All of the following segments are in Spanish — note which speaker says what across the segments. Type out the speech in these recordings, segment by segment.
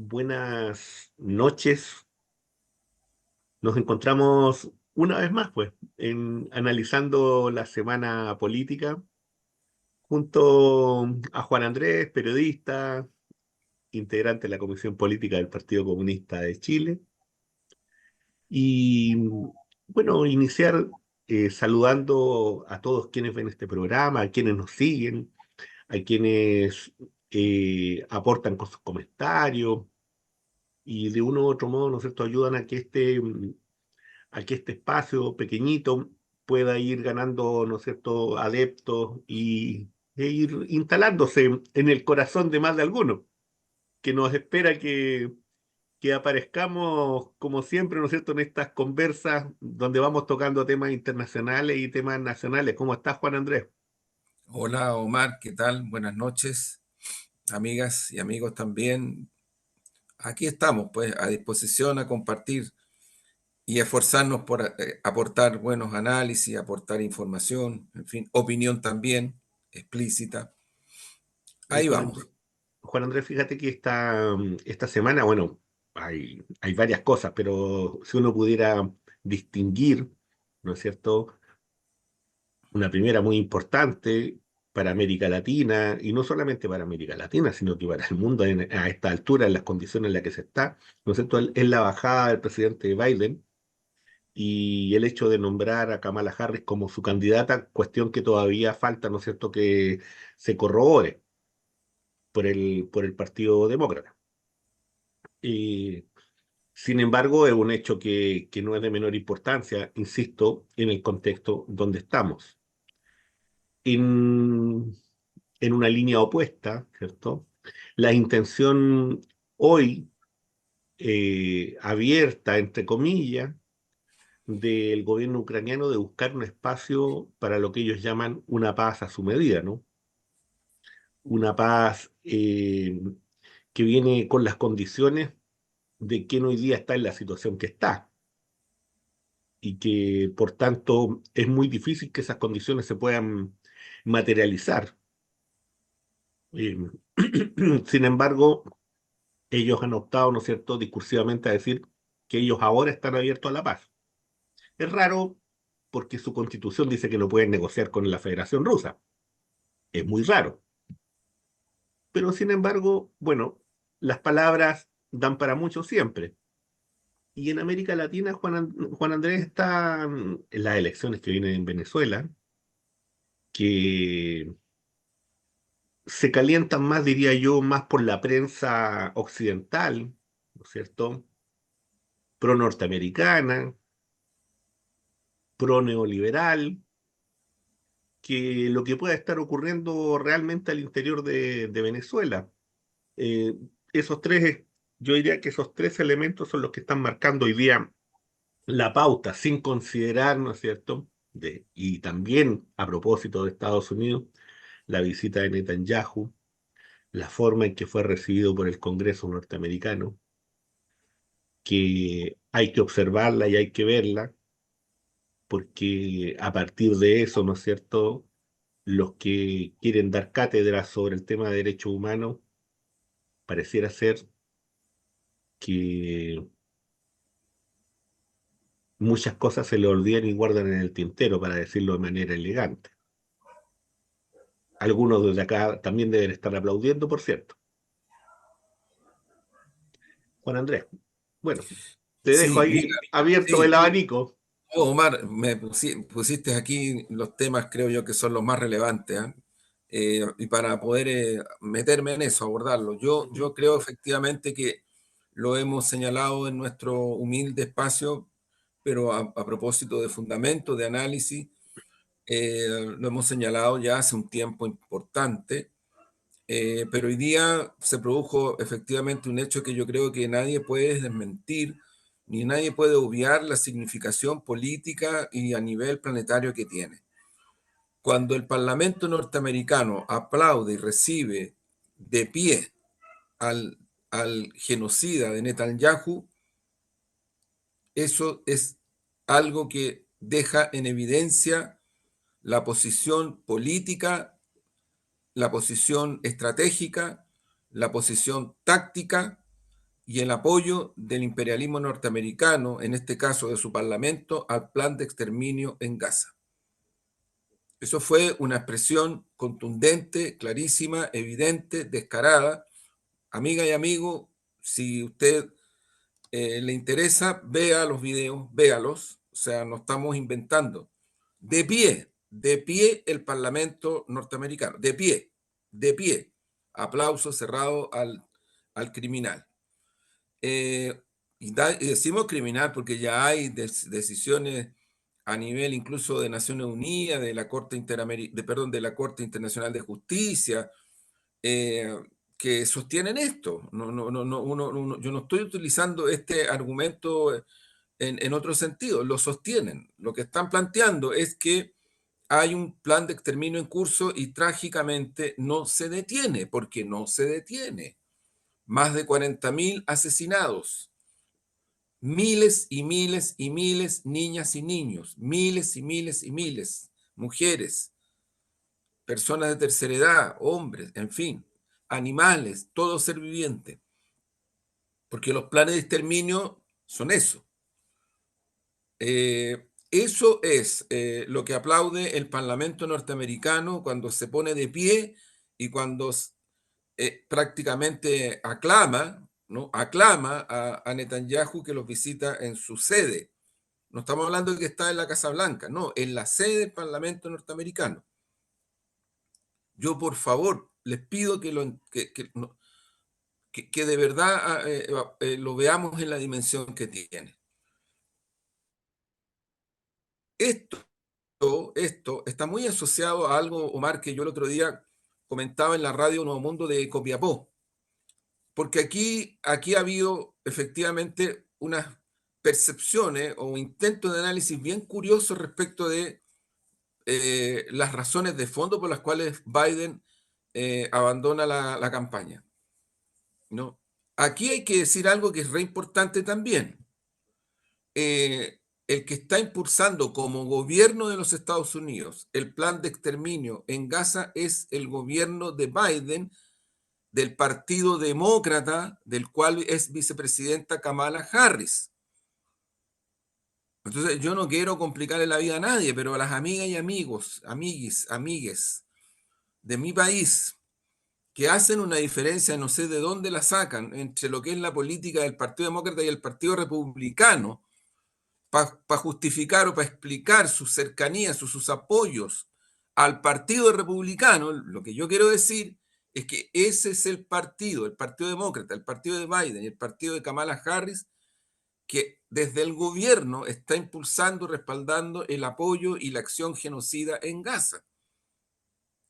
Speaker 1: Buenas noches. Nos encontramos una vez más, pues, analizando la semana política junto a Juan Andrés, periodista, integrante de la Comisión Política del Partido Comunista de Chile. Y bueno, iniciar saludando a todos quienes ven este programa, a quienes nos siguen, a quienes aportan con sus comentarios y de uno u otro modo, ¿no es cierto?, ayudan a que este espacio pequeñito pueda ir ganando, ¿no es cierto?, adeptos e ir instalándose en el corazón de más de algunos, que nos espera que aparezcamos, como siempre, ¿no es cierto?, en estas conversas donde vamos tocando temas internacionales y temas nacionales. ¿Cómo estás, Juan Andrés?
Speaker 2: Hola Omar, ¿qué tal? Buenas noches, amigas y amigos también. Aquí estamos, pues, a disposición a compartir y esforzarnos por aportar buenos análisis, aportar información, en fin, opinión también explícita.
Speaker 1: Oye,
Speaker 2: Ahí vamos.
Speaker 1: Juan Andrés, fíjate que esta semana, bueno, hay varias cosas, pero si uno pudiera distinguir, ¿no es cierto?, una primera muy importante para América Latina, y no solamente para América Latina, sino que para el mundo a esta altura, en las condiciones en las que se está, ¿no es cierto?, es la bajada del presidente Biden y el hecho de nombrar a Kamala Harris como su candidata, cuestión que todavía falta, ¿no es cierto?, que se corrobore por el Partido Demócrata. Y, sin embargo, es un hecho que no es de menor importancia, insisto, en el contexto donde estamos. En, en una línea opuesta, ¿cierto? La intención hoy abierta, entre comillas, del gobierno ucraniano de buscar un espacio para lo que ellos llaman una paz a su medida, ¿no? Una paz que viene con las condiciones de quien hoy día está en la situación que está y que por tanto es muy difícil que esas condiciones se puedan materializar. Eh, Sin embargo, ellos han optado, ¿no es cierto?, discursivamente a decir que ellos ahora están abiertos a la paz. Es raro porque su constitución dice que no pueden negociar con la Federación Rusa. Es muy raro. Pero sin embargo, bueno, las palabras dan para mucho siempre. Y en América Latina, Juan Andrés, está en las elecciones que vienen en Venezuela, que se calientan más, diría yo, más por la prensa occidental, ¿no es cierto?, pro norteamericana, pro neoliberal, que lo que pueda estar ocurriendo realmente al interior de Venezuela. Eh, esos tres, yo diría que esos tres elementos son los que están marcando hoy día la pauta, sin considerar, ¿no es cierto?, y también a propósito de Estados Unidos, la visita de Netanyahu, la forma en que fue recibido por el Congreso norteamericano, que hay que observarla y hay que verla, porque a partir de eso, ¿no es cierto?, los que quieren dar cátedra sobre el tema de derechos humanos, pareciera ser que muchas cosas se le olvidan y guardan en el tintero, para decirlo de manera elegante. Algunos desde acá también deben estar aplaudiendo, por cierto. Juan Andrés, bueno, te dejo
Speaker 2: Sí, mira,
Speaker 1: ahí abierto el
Speaker 2: sí.
Speaker 1: abanico.
Speaker 2: Omar, pusiste aquí los temas, creo yo, que son los más relevantes, ¿ah? Y para poder meterme en eso, abordarlo. Yo creo efectivamente que lo hemos señalado en nuestro humilde espacio, pero a propósito de fundamento, de análisis, lo hemos señalado ya hace un tiempo importante, pero hoy día se produjo efectivamente un hecho que yo creo que nadie puede desmentir, ni nadie puede obviar la significación política y a nivel planetario que tiene. Cuando el Parlamento norteamericano aplaude y recibe de pie al genocida de Netanyahu, eso es algo que deja en evidencia la posición política, la posición estratégica, la posición táctica y el apoyo del imperialismo norteamericano, en este caso de su parlamento, al plan de exterminio en Gaza. Eso fue una expresión contundente, clarísima, evidente, descarada. Amiga y amigo, si usted le interesa, vea los videos, véalos. O sea, no estamos inventando. De pie el Parlamento norteamericano, de pie. Aplauso cerrado al criminal. Y decimos criminal porque ya hay decisiones a nivel incluso de Naciones Unidas, de la Corte de la Corte Internacional de Justicia, eh, que sostienen esto. Yo no estoy utilizando este argumento en otro sentido, lo sostienen. Lo que están planteando es que hay un plan de exterminio en curso y trágicamente no se detiene, porque no se detiene. Más de 40.000 asesinados, miles y miles y miles, niñas y niños, miles y miles y miles, mujeres, personas de tercera edad, hombres, en fin, animales, todo ser viviente. Porque los planes de exterminio son eso. Eso es lo que aplaude el Parlamento norteamericano cuando se pone de pie y cuando prácticamente aclama, ¿no? Aclama a Netanyahu que los visita en su sede. No estamos hablando de que está en la Casa Blanca, no, en la sede del Parlamento norteamericano. Yo, por favor, les pido que de verdad lo veamos en la dimensión que tiene. Esto está muy asociado a algo, Omar, que yo el otro día comentaba en la radio Nuevo Mundo de Copiapó, porque aquí ha habido efectivamente unas percepciones o intentos de análisis bien curiosos respecto de las razones de fondo por las cuales Biden abandona la campaña, ¿no? Aquí hay que decir algo que es re importante también. El que está impulsando como gobierno de los Estados Unidos el plan de exterminio en Gaza es el gobierno de Biden, del Partido Demócrata, del cual es vicepresidenta Kamala Harris. Entonces, yo no quiero complicarle la vida a nadie, pero a las amigas y amigos, amigues de mi país, que hacen una diferencia, no sé de dónde la sacan, entre lo que es la política del Partido Demócrata y el Partido Republicano, para justificar o para explicar sus cercanías o sus apoyos al Partido Republicano, lo que yo quiero decir es que ese es el Partido Demócrata, el partido de Biden y el partido de Kamala Harris, que desde el gobierno está impulsando, respaldando el apoyo y la acción genocida en Gaza.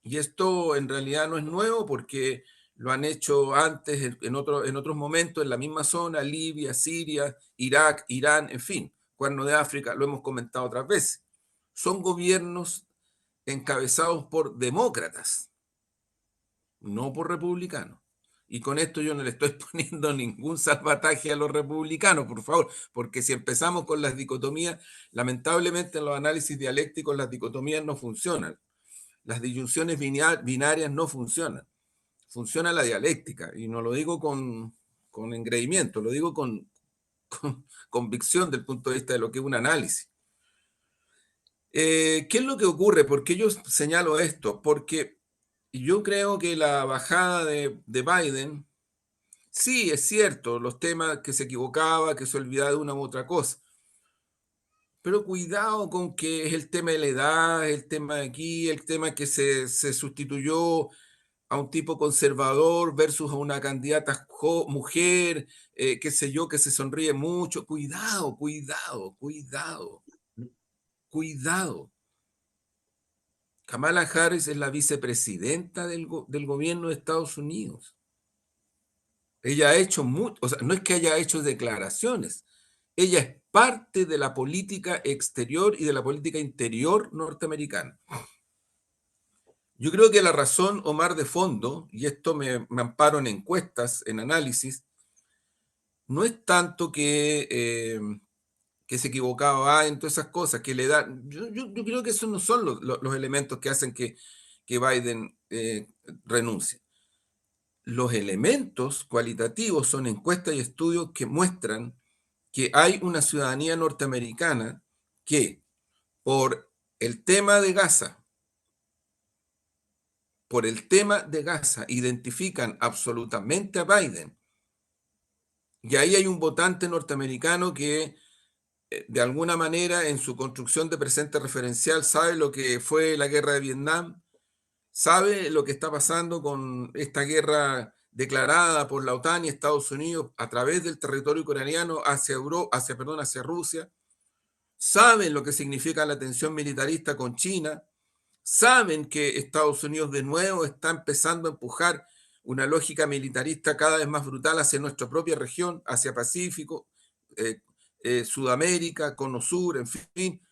Speaker 2: Y esto en realidad no es nuevo porque lo han hecho antes en otros momentos en la misma zona, Libia, Siria, Irak, Irán, en fin, Cuerno de África, lo hemos comentado otras veces. Son gobiernos encabezados por demócratas, no por republicanos. Y con esto yo no le estoy poniendo ningún salvataje a los republicanos, por favor, porque si empezamos con las dicotomías, lamentablemente en los análisis dialécticos las dicotomías no funcionan. Las disyunciones binarias no funcionan. Funciona la dialéctica, y no lo digo con engreimiento, lo digo con convicción del punto de vista de lo que es un análisis. ¿Qué es lo que ocurre? ¿Por qué yo señalo esto? Porque yo creo que la bajada de Biden, sí, es cierto, los temas que se equivocaba, que se olvidaba de una u otra cosa, pero cuidado con que es el tema de la edad, el tema de aquí, el tema que se sustituyó a un tipo conservador versus a una candidata mujer, qué sé yo, que se sonríe mucho. Cuidado, cuidado, cuidado, cuidado. Kamala Harris es la vicepresidenta del gobierno de Estados Unidos. Ella ha hecho mucho, o sea, no es que haya hecho declaraciones, ella es parte de la política exterior y de la política interior norteamericana. Yo creo que la razón, Omar, de fondo, y esto me amparo en encuestas, en análisis, no es tanto que se equivocaba en todas esas cosas, que le dan. Yo creo que esos no son los elementos que hacen que Biden renuncie. los elementos cualitativos son encuestas y estudios que muestran que hay una ciudadanía norteamericana que por el tema de Gaza, por el tema de Gaza, identifican absolutamente a Biden. Y ahí hay un votante norteamericano que de alguna manera en su construcción de presente referencial sabe lo que fue la guerra de Vietnam, sabe lo que está pasando con esta guerra declarada por la OTAN y Estados Unidos a través del territorio ucraniano hacia Rusia, saben lo que significa la tensión militarista con China, saben que Estados Unidos de nuevo está empezando a empujar una lógica militarista cada vez más brutal hacia nuestra propia región, hacia Pacífico, eh, Sudamérica, Cono Sur, en fin.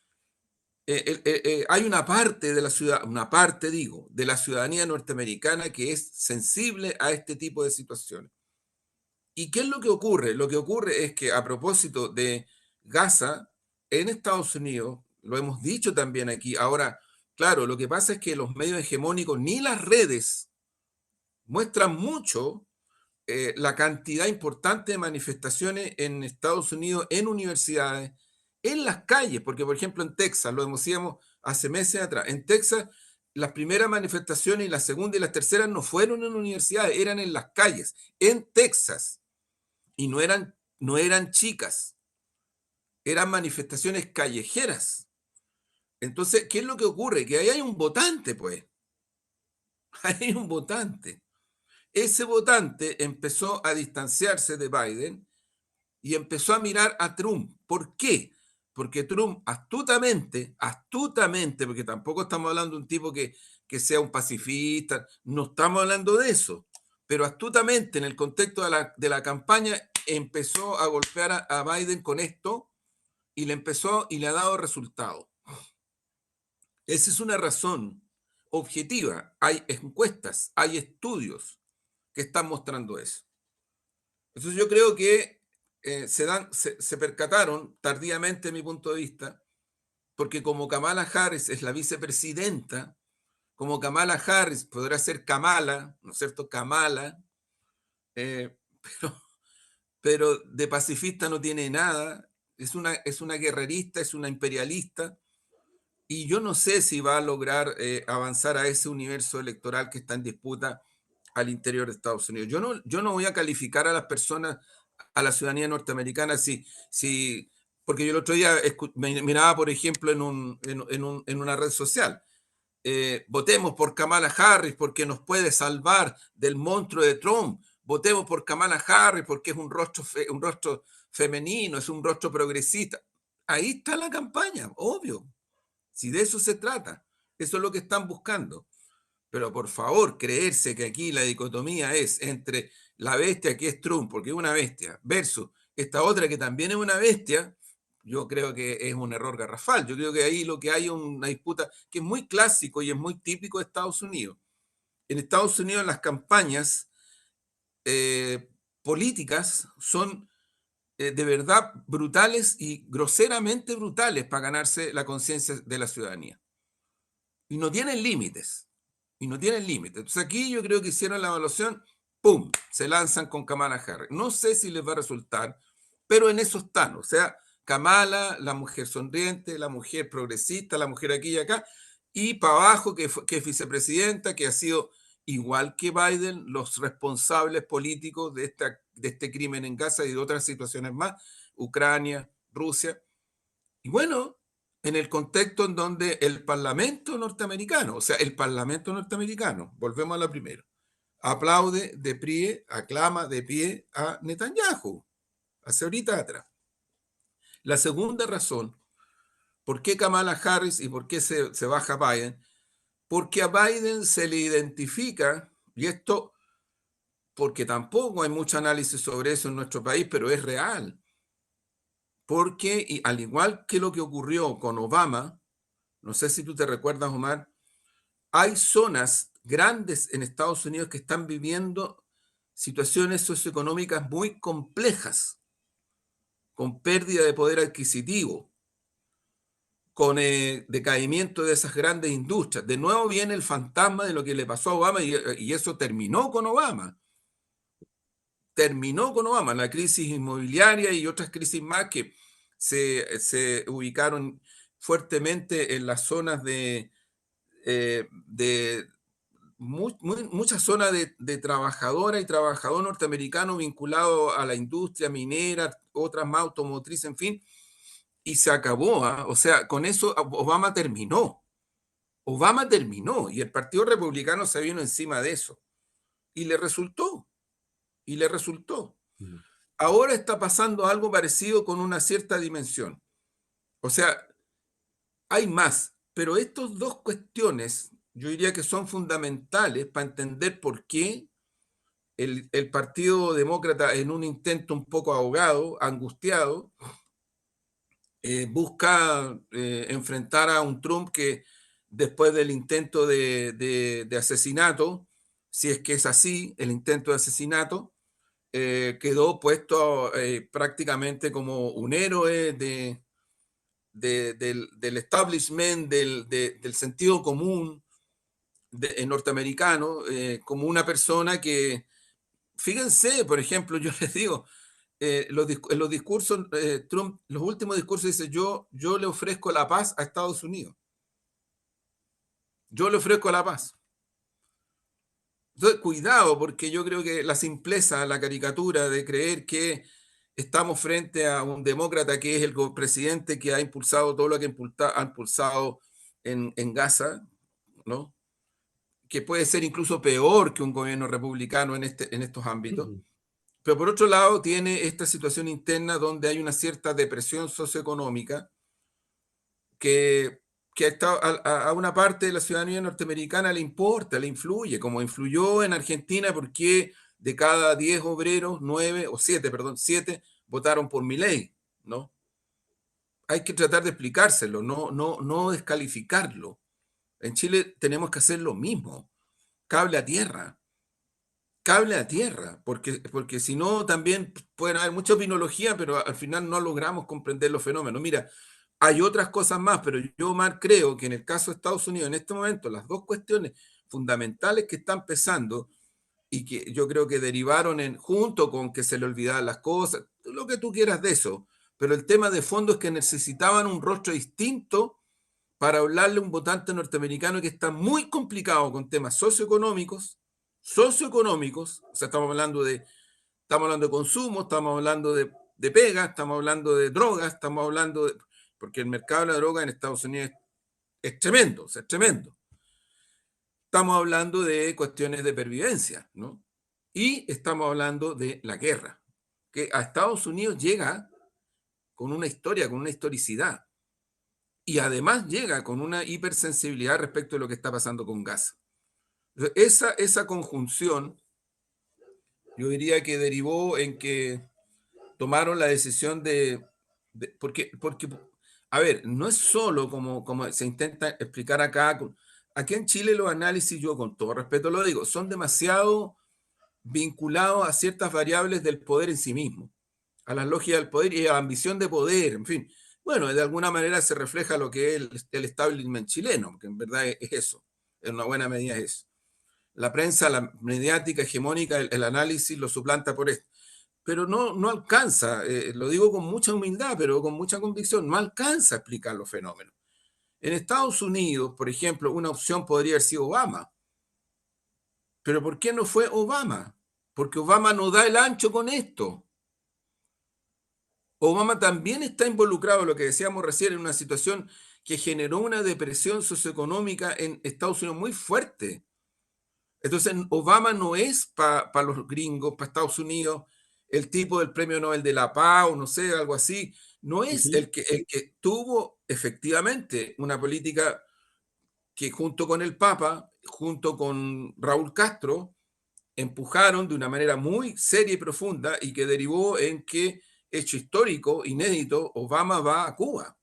Speaker 2: Hay una parte de la ciudad, una parte digo, de la ciudadanía norteamericana que es sensible a este tipo de situaciones. ¿Y qué es lo que ocurre? Lo que ocurre es que a propósito de Gaza, en Estados Unidos, lo hemos dicho también aquí, ahora, claro, lo que pasa es que los medios hegemónicos ni las redes muestran mucho la cantidad importante de manifestaciones en Estados Unidos, en universidades, en las calles, porque por ejemplo en Texas, lo decíamos hace meses atrás, en Texas las primeras manifestaciones y la segunda y las terceras no fueron en universidades, eran en las calles, en Texas, y no eran chicas, eran manifestaciones callejeras. Entonces, ¿qué es lo que ocurre? Que ahí hay un votante, pues, hay un votante. Ese votante empezó a distanciarse de Biden y empezó a mirar a Trump. ¿Por qué? Porque Trump astutamente, porque tampoco estamos hablando de un tipo que sea un pacifista, no estamos hablando de eso, pero astutamente en el contexto de la campaña empezó a golpear a Biden con esto y le ha dado resultado. Esa es una razón objetiva. Hay encuestas, hay estudios que están mostrando eso. Entonces yo creo que se percataron tardíamente, a mi punto de vista, porque como Kamala Harris es la vicepresidenta, como Kamala Harris podrá ser Kamala, ¿no es cierto? Kamala, eh, pero, pero de pacifista no tiene nada, es una guerrerista, es una imperialista, y yo no sé si va a lograr avanzar a ese universo electoral que está en disputa al interior de Estados Unidos. Yo no voy a calificar a las personas, a la ciudadanía norteamericana, porque yo el otro día miraba, por ejemplo, en una red social, votemos por Kamala Harris porque nos puede salvar del monstruo de Trump, votemos por Kamala Harris porque es un rostro femenino, es un rostro progresista. Ahí está la campaña, obvio, si de eso se trata, eso es lo que están buscando. Pero por favor, creerse que aquí la dicotomía es entre la bestia que es Trump, porque es una bestia, versus esta otra que también es una bestia, yo creo que es un error garrafal. Yo creo que ahí lo que hay es una disputa que es muy clásico y es muy típico de Estados Unidos. En Estados Unidos las campañas políticas son de verdad brutales y groseramente brutales para ganarse la conciencia de la ciudadanía. Y no tienen límites. Y no tienen límites. Entonces aquí yo creo que hicieron la evaluación, ¡pum! Se lanzan con Kamala Harris. No sé si les va a resultar, pero en eso están. O sea, Kamala, la mujer sonriente, la mujer progresista, la mujer aquí y acá, y para abajo, que es vicepresidenta, que ha sido igual que Biden, los responsables políticos de este crimen en Gaza y de otras situaciones más, Ucrania, Rusia. Y bueno, en el contexto en donde el Parlamento norteamericano, o sea, el Parlamento norteamericano, volvemos a la primera, aplaude de pie, aclama de pie a Netanyahu, hace ahorita atrás. La segunda razón, ¿por qué Kamala Harris y por qué se baja Biden? Porque a Biden se le identifica, y esto porque tampoco hay mucho análisis sobre eso en nuestro país, pero es real, porque y al igual que lo que ocurrió con Obama, no sé si tú te recuerdas, Omar, hay zonas grandes en Estados Unidos que están viviendo situaciones socioeconómicas muy complejas, con pérdida de poder adquisitivo, con decaimiento de esas grandes industrias. De nuevo viene el fantasma de lo que le pasó a Obama y eso terminó con Obama. terminó con Obama, la crisis inmobiliaria y otras crisis más que se ubicaron fuertemente en las zonas de muchas zonas de trabajadora y trabajador norteamericano vinculado a la industria minera, otras más automotrices, en fin, y se acabó. ¿Ah? O sea, con eso Obama terminó. Obama terminó y el Partido Republicano se vino encima de eso. Y le resultó, y le resultó.
Speaker 1: Mm.
Speaker 2: Ahora está pasando algo parecido con una cierta dimensión. O sea, hay más, pero estas dos cuestiones yo diría que son fundamentales para entender por qué el Partido Demócrata, en un intento un poco ahogado, angustiado, busca enfrentar a un Trump que después del intento de asesinato, si es que es así, el intento de asesinato, quedó puesto prácticamente como un héroe del establishment, del sentido común norteamericano, como una persona que, fíjense, por ejemplo, yo les digo, en los discursos, Trump, los últimos discursos dice, yo le ofrezco la paz a Estados Unidos, yo le ofrezco la paz. Entonces, cuidado, porque yo creo que la simpleza, la caricatura de creer que estamos frente a un demócrata que es el presidente que ha impulsado todo lo que ha impulsado en Gaza, ¿no? Que puede ser incluso peor que un gobierno republicano en estos ámbitos. Pero por otro lado, tiene esta situación interna donde hay una cierta depresión socioeconómica que, a una parte de la ciudadanía norteamericana le importa, le influye, como influyó en Argentina, porque de cada 10 obreros, 9 o 7, perdón, 7 votaron por Milei, ¿no? Hay que tratar de explicárselo, no descalificarlo. En Chile tenemos que hacer lo mismo, cable a tierra. Cable a tierra, porque si no también pueden haber mucha opinología, pero al final no logramos comprender los fenómenos. Mira, hay otras cosas más, pero yo más creo que en el caso de Estados Unidos, en este momento, las dos cuestiones fundamentales que están pesando y que yo creo que derivaron junto con que se le olvidaban las cosas, lo que tú quieras de eso, pero el tema de fondo es que necesitaban un rostro distinto para hablarle a un votante norteamericano que está muy complicado con temas socioeconómicos, o sea, estamos hablando de consumo, estamos hablando de pega, estamos hablando de drogas, estamos hablando de, porque el mercado de la droga en Estados Unidos es tremendo, o sea, es tremendo. Estamos hablando de cuestiones de pervivencia, ¿no? Y estamos hablando de la guerra, que a Estados Unidos llega con una historia, con una historicidad, y además llega con una hipersensibilidad respecto de lo que está pasando con Gaza. Esa conjunción, yo diría que derivó en que tomaron la decisión porque, a ver, no es solo como se intenta explicar acá. Aquí en Chile los análisis, yo con todo respeto lo digo, son demasiado vinculados a ciertas variables del poder en sí mismo, a la lógica del poder y a la ambición de poder, en fin. Bueno, de alguna manera se refleja lo que es el establishment chileno, que en verdad es eso, en una buena medida es eso. La prensa, la mediática, hegemónica, el análisis lo suplanta por esto. Pero no alcanza, lo digo con mucha humildad, pero con mucha convicción, no alcanza a explicar los fenómenos. En Estados Unidos, por ejemplo, una opción podría haber sido Obama. Pero ¿por qué no fue Obama? Porque Obama no da el ancho con esto. Obama también está involucrado, lo que decíamos recién, en una situación que generó una depresión socioeconómica en Estados Unidos muy fuerte. Entonces, Obama no es para los gringos, para Estados Unidos, el tipo del Premio Nobel de la Paz o no sé, algo así. No es
Speaker 1: Ujú.
Speaker 2: el que tuvo efectivamente una política que junto con el Papa, junto con Raúl Castro, empujaron de una manera muy seria y profunda y que derivó en que, hecho histórico, inédito, Obama va a Cuba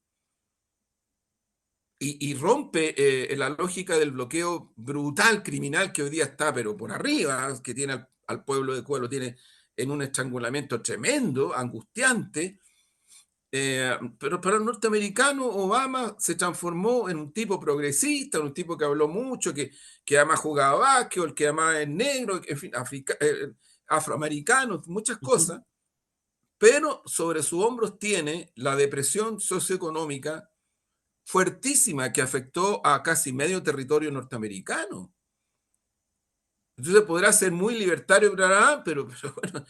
Speaker 2: y rompe la lógica del bloqueo brutal, criminal que hoy día está, pero por arriba, que tiene pueblo de Cuba, lo tiene en un estrangulamiento tremendo, angustiante, Pero para el norteamericano, Obama se transformó en un tipo progresista, en un tipo que habló mucho, que además jugaba básquetbol, que además es negro, en fin, afroamericano, muchas
Speaker 1: Ujú.
Speaker 2: cosas, pero sobre sus hombros tiene la depresión socioeconómica fuertísima que afectó a casi medio territorio norteamericano. Entonces podrá ser muy libertario, pero bueno,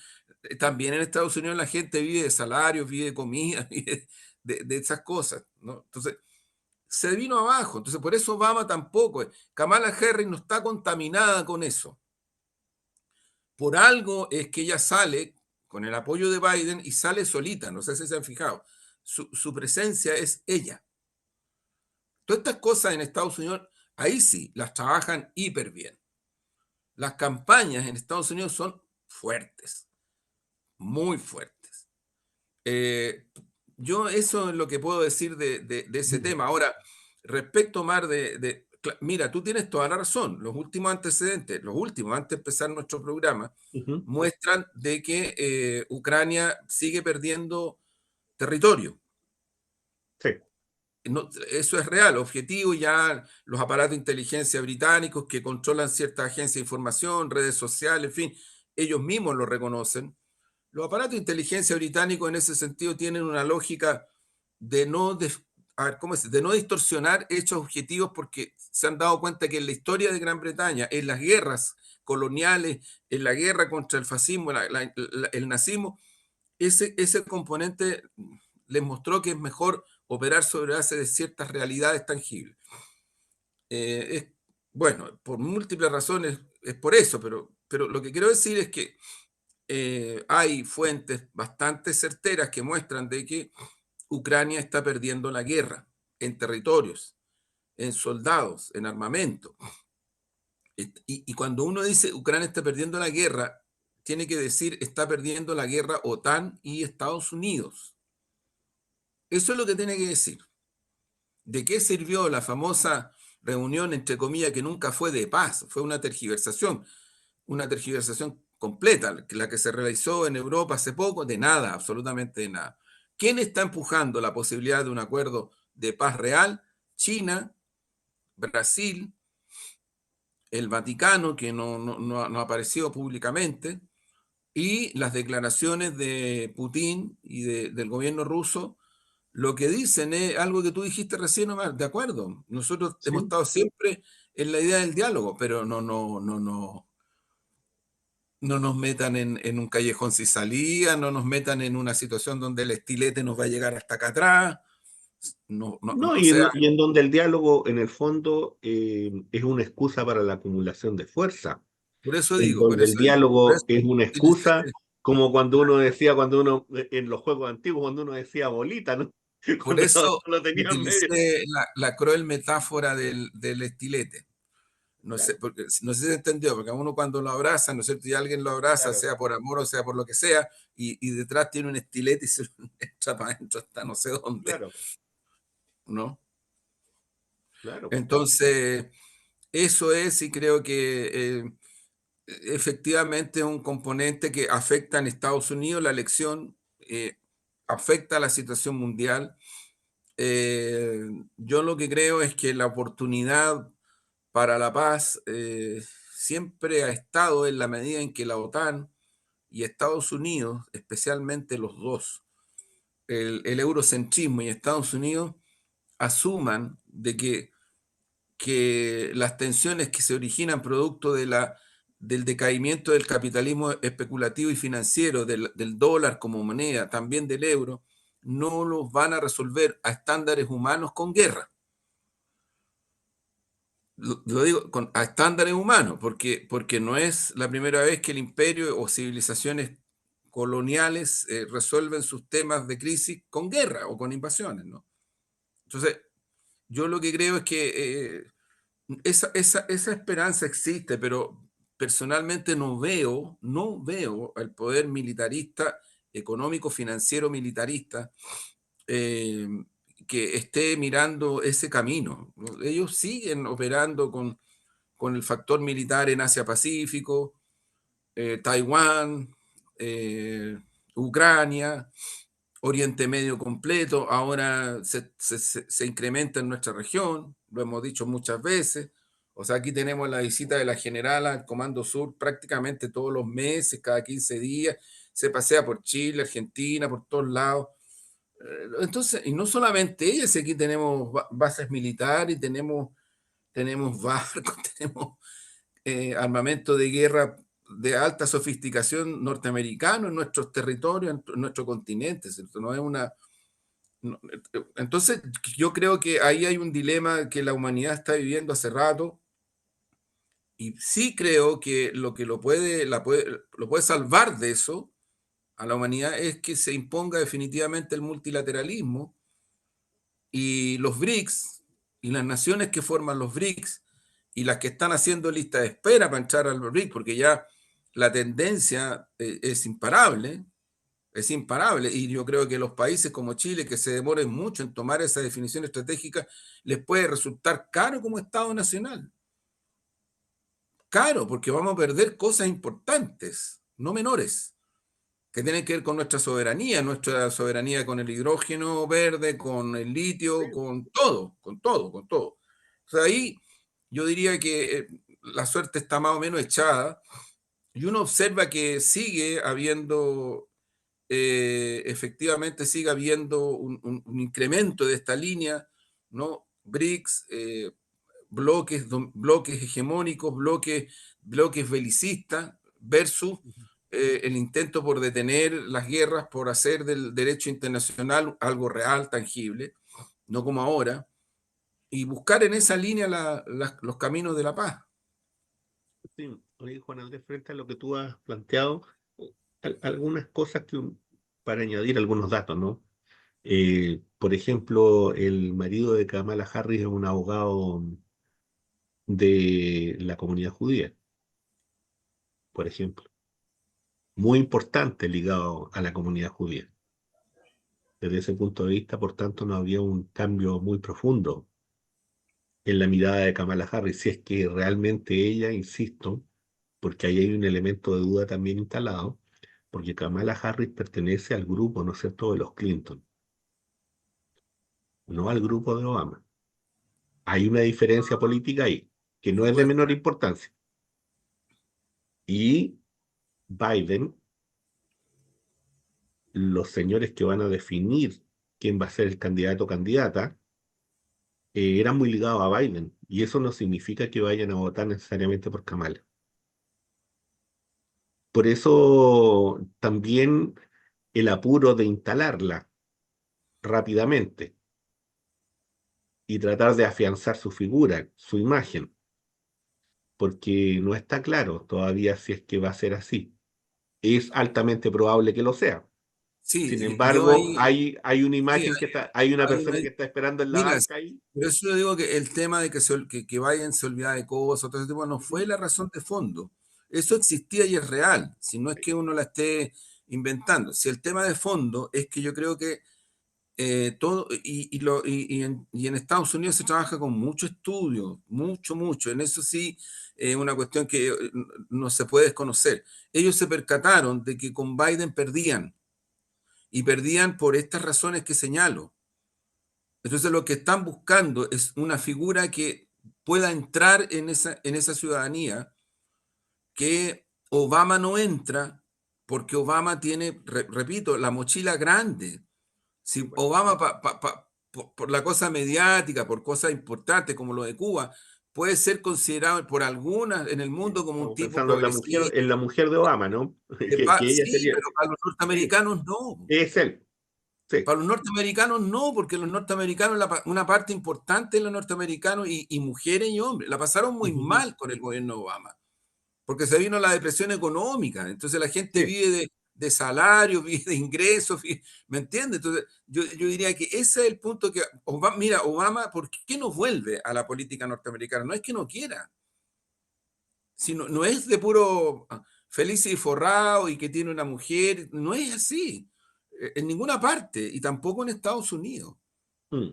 Speaker 2: también en Estados Unidos la gente vive de salarios, vive de comida, vive de esas cosas, ¿no? Entonces, se vino abajo. Entonces, por eso Obama tampoco. Kamala Harris no está contaminada con eso. Por algo es que ella sale con el apoyo de Biden y sale solita. No sé si se han fijado. Su presencia es ella. Todas estas cosas en Estados Unidos, ahí sí, las trabajan hiper bien. Las campañas en Estados Unidos son fuertes, muy fuertes. Eh, yo eso es lo que puedo decir de ese
Speaker 1: Ujú.
Speaker 2: tema. Ahora, respecto, Mar, mira, tú tienes toda la razón. Los últimos antecedentes, los últimos, antes de empezar nuestro programa,
Speaker 1: Ujú.
Speaker 2: muestran de que Ucrania sigue perdiendo territorio.
Speaker 1: Sí,
Speaker 2: No, eso es real, objetivo. Ya los aparatos de inteligencia británicos que controlan ciertas agencias de información, redes sociales, en fin, ellos mismos lo reconocen. Los aparatos de inteligencia británicos en ese sentido tienen una lógica de no, a ver, ¿cómo es? De no distorsionar hechos objetivos porque se han dado cuenta que en la historia de Gran Bretaña, en las guerras coloniales, en la guerra contra el fascismo, el nazismo, ese componente les mostró que es mejor operar sobre base de ciertas realidades tangibles. Es, bueno, por múltiples razones es por eso, pero lo que quiero decir es que hay fuentes bastante certeras que muestran de que Ucrania está perdiendo la guerra en territorios, en soldados, en armamento. Y cuando uno dice Ucrania está perdiendo la guerra, tiene que decir está perdiendo la guerra OTAN y Estados Unidos. Eso es lo que tiene que decir. ¿De qué sirvió la famosa reunión, entre comillas, que nunca fue de paz? Fue una tergiversación completa, la que se realizó en Europa hace poco, de nada, absolutamente de nada. ¿Quién está empujando la posibilidad de un acuerdo de paz real? China, Brasil, el Vaticano, que no ha aparecido públicamente, y las declaraciones de Putin y del gobierno ruso, lo que dicen es algo que tú dijiste recién, Omar, de acuerdo. Nosotros hemos
Speaker 1: sí.
Speaker 2: estado siempre en la idea del diálogo, pero no nos metan en un callejón sin salida, no nos metan en una situación donde el estilete nos va a llegar hasta acá atrás. No, no,
Speaker 1: No,
Speaker 2: o sea,
Speaker 1: y en donde el diálogo, en el fondo, es una excusa para la acumulación de fuerza, en
Speaker 2: por
Speaker 1: donde el
Speaker 2: eso digo, por eso
Speaker 1: diálogo es una
Speaker 2: utilicé,
Speaker 1: excusa, como cuando uno decía, en los juegos antiguos, cuando uno decía bolita, ¿no?
Speaker 2: por
Speaker 1: Cuando
Speaker 2: eso
Speaker 1: no tenían medio.
Speaker 2: utilicé la cruel metáfora del estilete. No sé,
Speaker 1: Claro,
Speaker 2: porque, no sé si se entendió, porque a uno cuando lo abraza, ¿no es cierto? Y alguien lo abraza,
Speaker 1: claro,
Speaker 2: sea por amor o sea por lo que sea, y detrás tiene un estilete y se lo echa para adentro hasta no sé dónde,
Speaker 1: claro,
Speaker 2: ¿no?
Speaker 1: claro.
Speaker 2: Entonces, eso es, y creo que efectivamente es un componente que afecta en Estados Unidos la elección, afecta la situación mundial. Yo lo que creo es que la oportunidad para la paz siempre ha estado en la medida en que la OTAN y Estados Unidos, especialmente los dos, el eurocentrismo y Estados Unidos, asuman de que las tensiones que se originan producto del decaimiento del capitalismo especulativo y financiero, del dólar como moneda, también del euro, no los van a resolver a estándares humanos con guerra. Lo digo a estándares humanos, porque no es la primera vez que el imperio o civilizaciones coloniales resuelven sus temas de crisis con guerra o con invasiones, ¿no? Entonces, yo lo que creo es que esa esperanza existe, pero personalmente no veo al poder militarista, económico, financiero, militarista, eh, que esté mirando ese camino, ¿no? Ellos siguen operando con el factor militar en Asia-Pacífico, Taiwán, Ucrania. Oriente Medio completo, ahora se incrementa en nuestra región, lo hemos dicho muchas veces. O sea, aquí tenemos la visita de la general al Comando Sur prácticamente todos los meses, cada 15 días, se pasea por Chile, Argentina, por todos lados. Entonces, y no solamente ella, si aquí tenemos bases militares, tenemos barcos, tenemos armamento de guerra de alta sofisticación norteamericano en nuestros territorios, en nuestro continente, ¿cierto? No es una, no, entonces, yo creo que ahí hay un dilema que la humanidad está viviendo hace rato, y sí creo que lo que lo puede salvar de eso a la humanidad es que se imponga definitivamente el multilateralismo y los BRICS y las naciones que forman los BRICS y las que están haciendo lista de espera para entrar al BRICS, porque ya la tendencia es imparable, y yo creo que los países como Chile, que se demoren mucho en tomar esa definición estratégica, les puede resultar caro como Estado nacional. Caro, porque vamos a perder cosas importantes, no menores, que tienen que ver con nuestra soberanía con el hidrógeno verde, con el litio, con todo, con todo, con todo. O sea, ahí yo diría que la suerte está más o menos echada, y uno observa que sigue habiendo efectivamente siga habiendo un incremento de esta línea, ¿no? BRICS, bloques hegemónicos, bloques belicistas, versus el intento por detener las guerras, por hacer del derecho internacional algo real, tangible, no como ahora, y buscar en esa línea los caminos de la paz.
Speaker 1: Sí, oye, Juan Andrés, frente a lo que tú has planteado, algunas cosas para añadir algunos datos, ¿no? Por ejemplo, el marido de Kamala Harris es un abogado de la comunidad judía, por ejemplo, muy importante ligado a la comunidad judía. Desde ese punto de vista, por tanto, no había un cambio muy profundo en la mirada de Kamala Harris, si es que realmente ella, insisto, porque ahí hay un elemento de duda también instalado, porque Kamala Harris pertenece al grupo, ¿no es cierto?, de los Clinton, no al grupo de Obama. Hay una diferencia política ahí, que
Speaker 2: Por
Speaker 1: no es de
Speaker 2: supuesto.
Speaker 1: menor importancia. Y Biden, los señores que van a definir quién va a ser el candidato o candidata, eran muy ligados a Biden, y eso no significa que vayan a votar necesariamente por Kamala. Por eso también el apuro de instalarla rápidamente y tratar de afianzar su figura, su imagen, porque no está claro todavía si es que va a ser así. Es altamente probable que lo sea. Sin
Speaker 2: Sí, yo
Speaker 1: embargo,
Speaker 2: ahí,
Speaker 1: hay una
Speaker 2: sí,
Speaker 1: imagen que está, hay una
Speaker 2: hay
Speaker 1: persona
Speaker 2: una,
Speaker 1: que está esperando en la
Speaker 2: mira,
Speaker 1: banca ahí.
Speaker 2: por eso yo digo que el tema de que Biden se olvida de cosas, todo ese tipo, no fue
Speaker 1: Ujú.
Speaker 2: la razón de fondo. Eso existía y es real, si no es que uno la esté inventando. Si el tema de fondo es que yo creo que todo, y en Estados Unidos se trabaja con mucho estudio, mucho. En eso sí, una cuestión que no se puede desconocer. Ellos se percataron de que con Biden perdían, y perdían por estas razones que señalo. Entonces lo que están buscando es una figura que pueda entrar en esa ciudadanía, que Obama no entra, porque Obama tiene, repito, la mochila grande. Si
Speaker 1: Bueno,
Speaker 2: Obama, por la cosa mediática, por cosas importantes como lo de Cuba, puede ser considerado por algunas en el mundo como un
Speaker 1: estamos
Speaker 2: tipo
Speaker 1: pensando
Speaker 2: progresista,
Speaker 1: en la mujer de Obama, ¿no? Que ella
Speaker 2: sí,
Speaker 1: sería,
Speaker 2: pero para los
Speaker 1: sí,
Speaker 2: norteamericanos no.
Speaker 1: es él, sí.
Speaker 2: Para los norteamericanos no, porque los norteamericanos, una parte importante de los norteamericanos, y mujeres y hombres, la pasaron muy
Speaker 1: Ujú.
Speaker 2: mal con el gobierno de Obama, porque se vino la depresión económica. Entonces la gente
Speaker 1: Sí.
Speaker 2: vive de salario, vive de ingresos, ¿me entiendes? Entonces yo diría que ese es el punto que Obama, mira, Obama, ¿por qué no vuelve a la política norteamericana? No es que no quiera, sino no es de puro feliz y forrado y que tiene una mujer, no es así, en ninguna parte, y tampoco en Estados Unidos.
Speaker 1: Mm,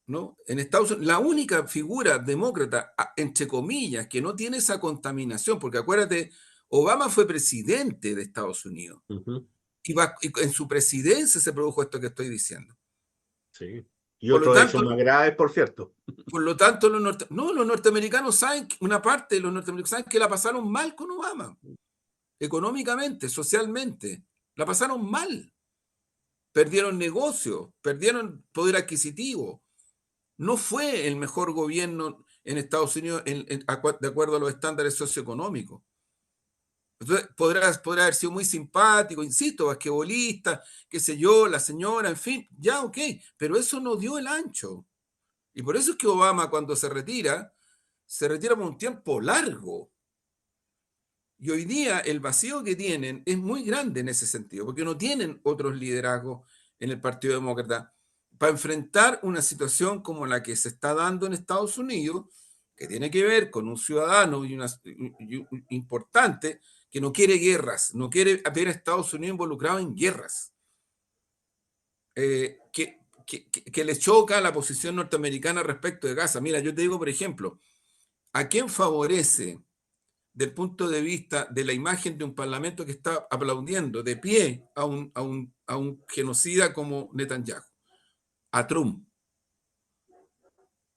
Speaker 2: ¿No? En Estados Unidos, la única figura demócrata, entre comillas, que no tiene esa contaminación, porque acuérdate, Obama fue presidente de Estados Unidos,
Speaker 1: ujú.
Speaker 2: y en su presidencia se produjo esto que estoy diciendo.
Speaker 1: Sí. Y
Speaker 2: Por lo
Speaker 1: otros hechos
Speaker 2: tanto,
Speaker 1: más graves, por cierto.
Speaker 2: los norteamericanos saben, una parte de los norteamericanos saben que la pasaron mal con Obama, económicamente, socialmente, la pasaron mal. Perdieron negocios, perdieron poder adquisitivo. No fue el mejor gobierno en Estados Unidos de acuerdo a los estándares socioeconómicos. Entonces, podrá haber sido muy simpático, insisto, basquetbolista, qué sé yo, la señora, en fin, ya, ok, pero eso no dio el ancho. Y por eso es que Obama, cuando se retira por un tiempo largo. Y hoy día el vacío que tienen es muy grande en ese sentido, porque no tienen otros liderazgos en el Partido Demócrata para enfrentar una situación como la que se está dando en Estados Unidos, que tiene que ver con un ciudadano importante que no quiere guerras, no quiere ver a Estados Unidos involucrado en guerras, que le choca la posición norteamericana respecto de Gaza. Mira, yo te digo, por ejemplo, ¿a quién favorece del punto de vista de la imagen de un parlamento que está aplaudiendo de pie a un genocida como Netanyahu? A Trump.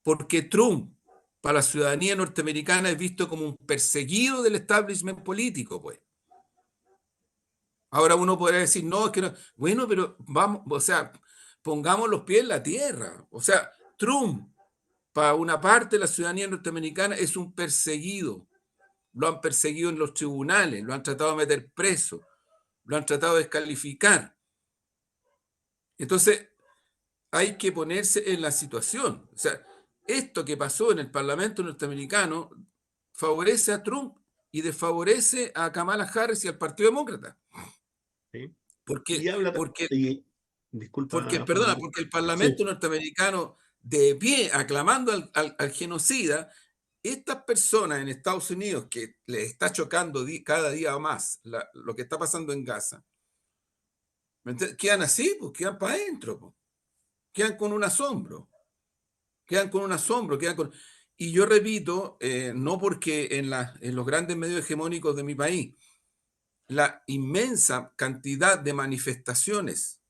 Speaker 2: Porque Trump, para la ciudadanía norteamericana, es visto como un perseguido del establishment político, pues. Ahora uno podría decir, no, es que no. Bueno, pero vamos, o sea, pongamos los pies en la tierra. O sea, Trump, para una parte de la ciudadanía norteamericana, es un perseguido. Lo han perseguido en los tribunales, lo han tratado de meter preso, lo han tratado de descalificar. Entonces, hay que ponerse en la situación. O sea, esto que pasó en el Parlamento norteamericano favorece a Trump y desfavorece a Kamala Harris y al Partido Demócrata.
Speaker 1: ¿Sí? Y
Speaker 2: Porque,
Speaker 1: habla,
Speaker 2: porque,
Speaker 1: y, disculpa, Juan
Speaker 2: perdona,
Speaker 1: Manuel.
Speaker 2: porque el Parlamento
Speaker 1: Sí,
Speaker 2: norteamericano, de pie, aclamando al genocida, estas personas en Estados Unidos que les está chocando cada día más lo que está pasando en Gaza, quedan así, pues quedan para adentro, pues, quedan con un asombro, quedan con un asombro, quedan con... Y yo repito, no porque en los grandes medios hegemónicos de mi país, la inmensa cantidad de manifestaciones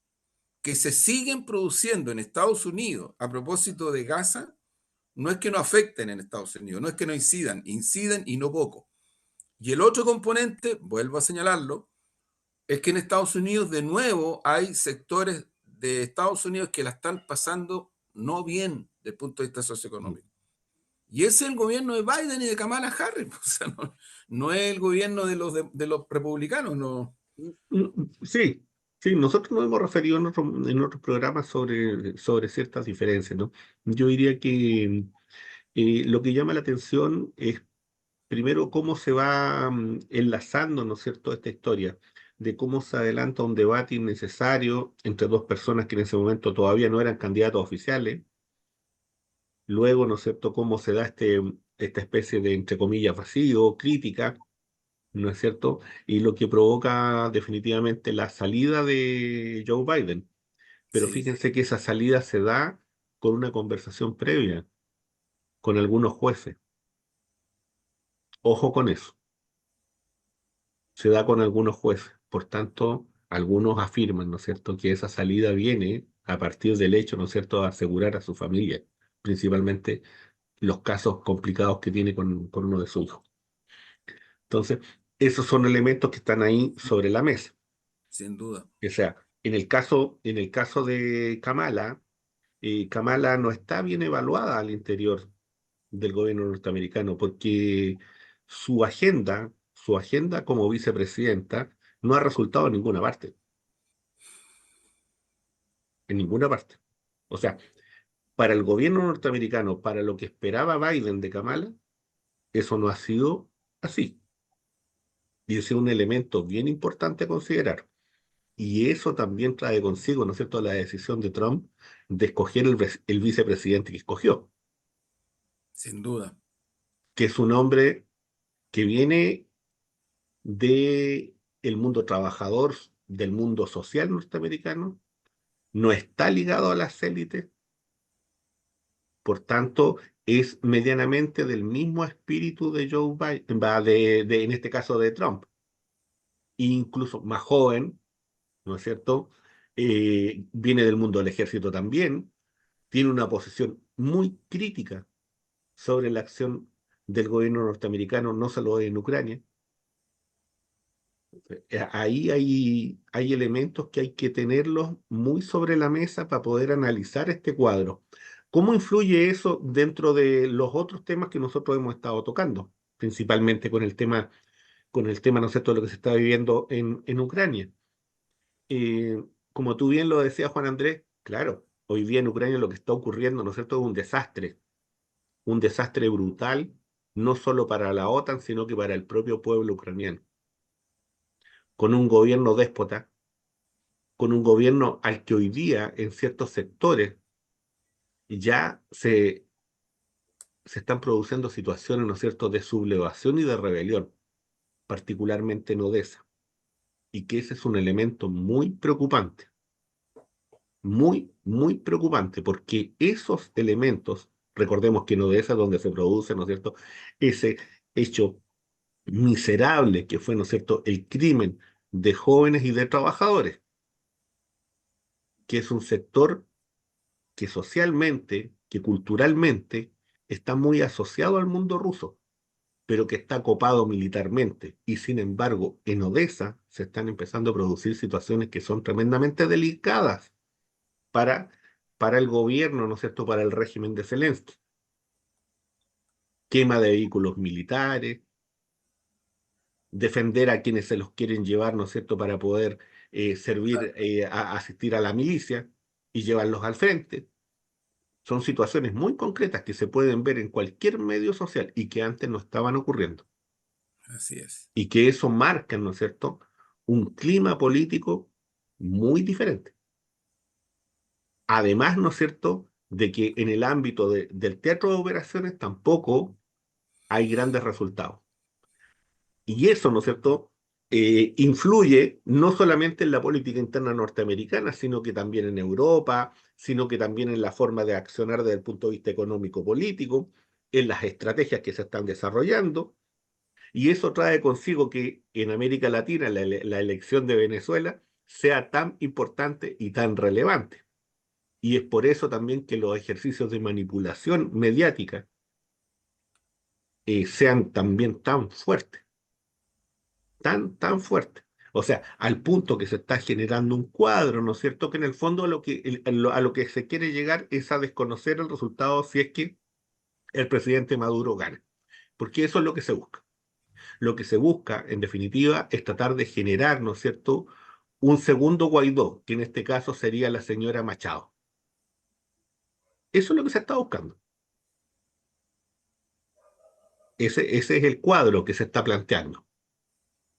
Speaker 2: que se siguen produciendo en Estados Unidos a propósito de Gaza, no es que no afecten en Estados Unidos, no es que no incidan, inciden y no poco. Y el otro componente, vuelvo a señalarlo, es que en Estados Unidos de nuevo hay sectores de Estados Unidos que la están pasando no bien desde el punto de vista socioeconómico. Y ese es el gobierno de Biden y de Kamala Harris. O sea, no es el gobierno de los republicanos. No.
Speaker 1: sí, sí, nosotros nos hemos referido en otros programas sobre ciertas diferencias, ¿no? Yo diría que lo que llama la atención es primero cómo se va enlazando, ¿no es cierto?, esta historia, de cómo se adelanta un debate innecesario entre dos personas que en ese momento todavía no eran candidatos oficiales. Luego, ¿no es cierto?, cómo se da esta especie de, entre comillas, vacío, crítica, ¿no es cierto? Y lo que provoca definitivamente la salida de Joe Biden. Pero
Speaker 2: Sí,
Speaker 1: fíjense que esa salida se da con una conversación previa con algunos jueces. Ojo con eso. Se da con algunos jueces. Por tanto, algunos afirman, ¿no es cierto?, que esa salida viene a partir del hecho, ¿no es cierto?, de asegurar a su familia, principalmente los casos complicados que tiene con uno de sus hijos. Entonces, esos son elementos que están ahí sobre la mesa.
Speaker 2: sin duda.
Speaker 1: O sea, en el caso de Kamala, Kamala no está bien evaluada al interior del gobierno norteamericano porque su agenda como vicepresidenta no ha resultado en ninguna parte. O sea, para el gobierno norteamericano, para lo que esperaba Biden de Kamala, eso no ha sido así. Y ese es un elemento bien importante a considerar. Y eso también trae consigo, ¿no es cierto?, la decisión de Trump de escoger el vicepresidente que escogió,
Speaker 2: Sin duda.
Speaker 1: que es un hombre que viene de el mundo trabajador, del mundo social norteamericano, no está ligado a las élites, por tanto, es medianamente del mismo espíritu de Joe Biden, en este caso de Trump, e incluso más joven, ¿no es cierto? Viene del mundo del ejército también, tiene una posición muy crítica sobre la acción del gobierno norteamericano, no solo en Ucrania. Ahí hay elementos que hay que tenerlos muy sobre la mesa para poder analizar este cuadro. ¿Cómo influye eso dentro de los otros temas que nosotros hemos estado tocando? Principalmente con el tema, ¿no es cierto?, de lo que se está viviendo en Ucrania. Como tú bien lo decías, Juan Andrés, claro, hoy día en Ucrania lo que está ocurriendo, ¿no es cierto?, es un desastre brutal, no solo para la OTAN, sino que para el propio pueblo ucraniano, con un gobierno déspota, con un gobierno al que hoy día en ciertos sectores ya se están produciendo situaciones, ¿no es cierto?, de sublevación y de rebelión, particularmente en Odessa, y que ese es un elemento muy preocupante, muy, muy preocupante, porque esos elementos, recordemos que en Odessa es donde se produce, ¿no es cierto?, ese hecho miserable que fue, ¿no es cierto?, el crimen de jóvenes y de trabajadores, que es un sector que socialmente, que culturalmente está muy asociado al mundo ruso, pero que está copado militarmente. Y sin embargo, en Odessa se están empezando a producir situaciones que son tremendamente delicadas para, para el gobierno, ¿no es cierto?, para el régimen de Zelensky. Quema de vehículos militares, defender a quienes se los quieren llevar, ¿no es cierto?, para poder servir, asistir a la milicia y llevarlos al frente. Son situaciones muy concretas que se pueden ver en cualquier medio social y que antes no estaban ocurriendo.
Speaker 2: Así es.
Speaker 1: Y que eso marca, ¿no es cierto?, un clima político muy diferente. Además, ¿no es cierto?, de que en el ámbito del teatro de operaciones tampoco hay grandes resultados. Y eso, ¿no es cierto?, influye no solamente en la política interna norteamericana, sino que también en Europa, sino que también en la forma de accionar desde el punto de vista económico-político, en las estrategias que se están desarrollando. Y eso trae consigo que en América Latina la elección de Venezuela sea tan importante y tan relevante. Y es por eso también que los ejercicios de manipulación mediática sean también tan fuertes, tan fuertes. O sea, al punto que se está generando un cuadro, ¿no es cierto? Que en el fondo a lo que se quiere llegar es a desconocer el resultado si es que el presidente Maduro gana. Porque eso es lo que se busca. Lo que se busca, en definitiva, es tratar de generar, ¿no es cierto?, un segundo Guaidó, que en este caso sería la señora Machado. Eso es lo que se está buscando. Ese es el cuadro que se está planteando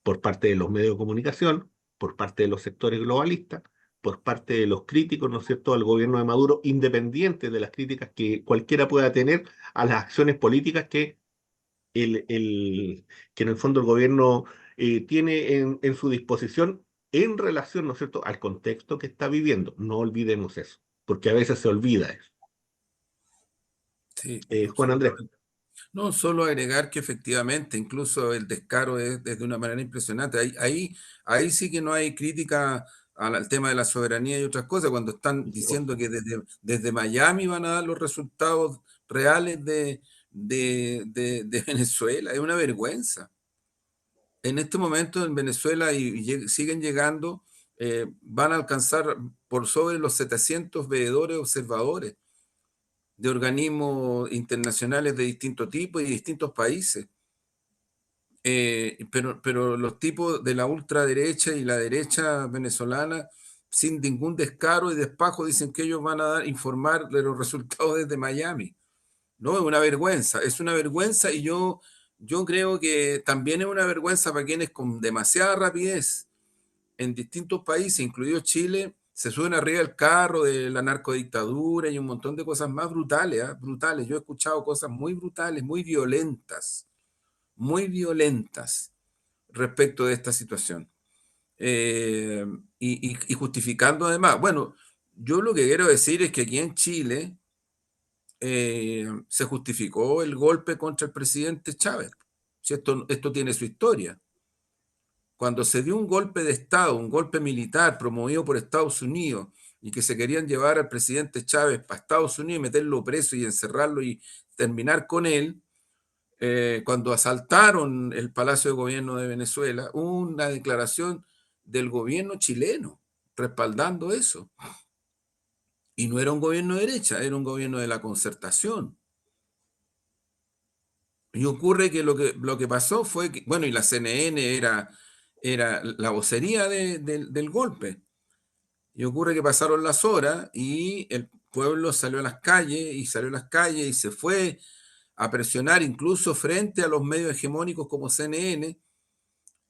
Speaker 1: por parte de los medios de comunicación, por parte de los sectores globalistas, por parte de los críticos, ¿no es cierto?, al gobierno de Maduro, independiente de las críticas que cualquiera pueda tener a las acciones políticas que en el fondo el gobierno tiene en su disposición en relación, ¿no es cierto?, al contexto que está viviendo. No olvidemos eso, porque a veces se olvida eso.
Speaker 2: Sí,
Speaker 1: Juan Andrés.
Speaker 2: absolutamente. No, solo agregar que efectivamente, incluso el descaro es de una manera impresionante. Ahí sí que no hay crítica al tema de la soberanía y otras cosas, cuando están diciendo que desde Miami van a dar los resultados reales de Venezuela. Es una vergüenza. En este momento en Venezuela siguen llegando, van a alcanzar por sobre los 700 veedores observadores de organismos internacionales de distinto tipo y de distintos países. Pero los tipos de la ultraderecha y la derecha venezolana, sin ningún descaro y despajo, dicen que ellos van a informar de los resultados desde Miami. No, es una vergüenza y yo creo que también es una vergüenza para quienes con demasiada rapidez en distintos países, incluido Chile, se suben arriba del carro de la narcodictadura y un montón de cosas más brutales, ¿eh? Brutales. Yo he escuchado cosas muy brutales, muy violentas respecto de esta situación. Y justificando además, bueno, yo lo que quiero decir es que aquí en Chile se justificó el golpe contra el presidente Chávez. Si esto tiene su historia. cuando se dio un golpe de Estado, un golpe militar promovido por Estados Unidos, y que se querían llevar al presidente Chávez para Estados Unidos y meterlo preso y encerrarlo y terminar con él, cuando asaltaron el Palacio de Gobierno de Venezuela, hubo una declaración del gobierno chileno respaldando eso. Y no era un gobierno de derecha, era un gobierno de la concertación. Y ocurre que lo que pasó fue que, bueno, y la CNN era la vocería del golpe. Y ocurre que pasaron las horas y el pueblo salió a las calles y salió a las calles y se fue a presionar incluso frente a los medios hegemónicos como CNN,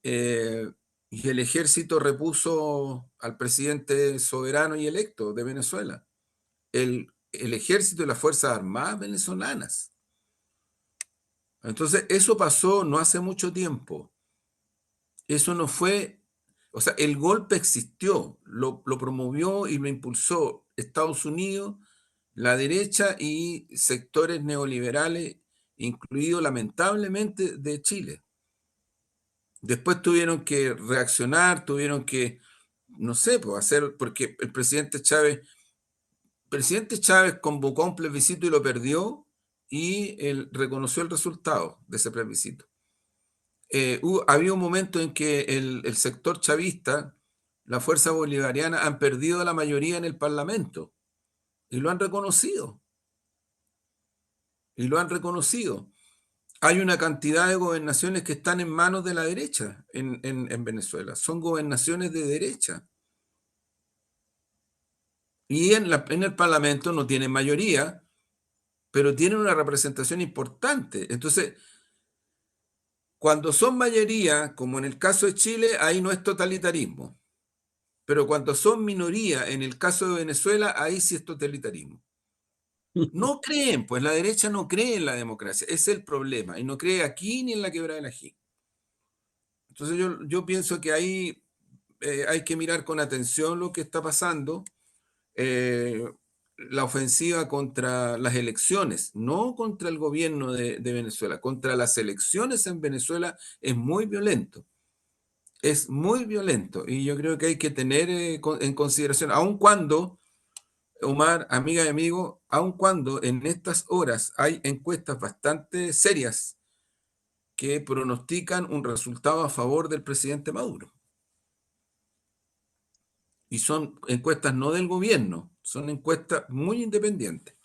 Speaker 2: eh, y el ejército repuso al presidente soberano y electo de Venezuela, el ejército y las Fuerzas Armadas venezolanas. Entonces, eso pasó no hace mucho tiempo. Eso no fue, o sea, el golpe existió, lo promovió y lo impulsó Estados Unidos, la derecha y sectores neoliberales, incluido lamentablemente de Chile. Después tuvieron que reaccionar, tuvieron que, no sé, pues hacer, porque el presidente Chávez convocó a un plebiscito y lo perdió, y él reconoció el resultado de ese plebiscito. Había un momento en que el sector chavista, la fuerza bolivariana, han perdido la mayoría en el Parlamento y lo han reconocido, y lo han reconocido. Hay una cantidad de gobernaciones que están en manos de la derecha en Venezuela, son gobernaciones de derecha. Y en el Parlamento no tienen mayoría, pero tienen una representación importante. Entonces, cuando son mayoría, como en el caso de Chile, ahí no es totalitarismo. Pero cuando son minoría, en el caso de Venezuela, ahí sí es totalitarismo. No creen, pues la derecha no cree en la democracia, ese es el problema, y no cree aquí ni en la quebrada del Ají. Entonces yo pienso que ahí hay que mirar con atención lo que está pasando, eh, la ofensiva contra las elecciones, no contra el gobierno de Venezuela, contra las elecciones en Venezuela es muy violento. Es muy violento y yo creo que hay que tener en consideración, aun cuando, Omar, amiga y amigo, aun cuando en estas horas hay encuestas bastante serias que pronostican un resultado a favor del presidente Maduro. Y son encuestas no del gobierno, son encuestas muy independientes.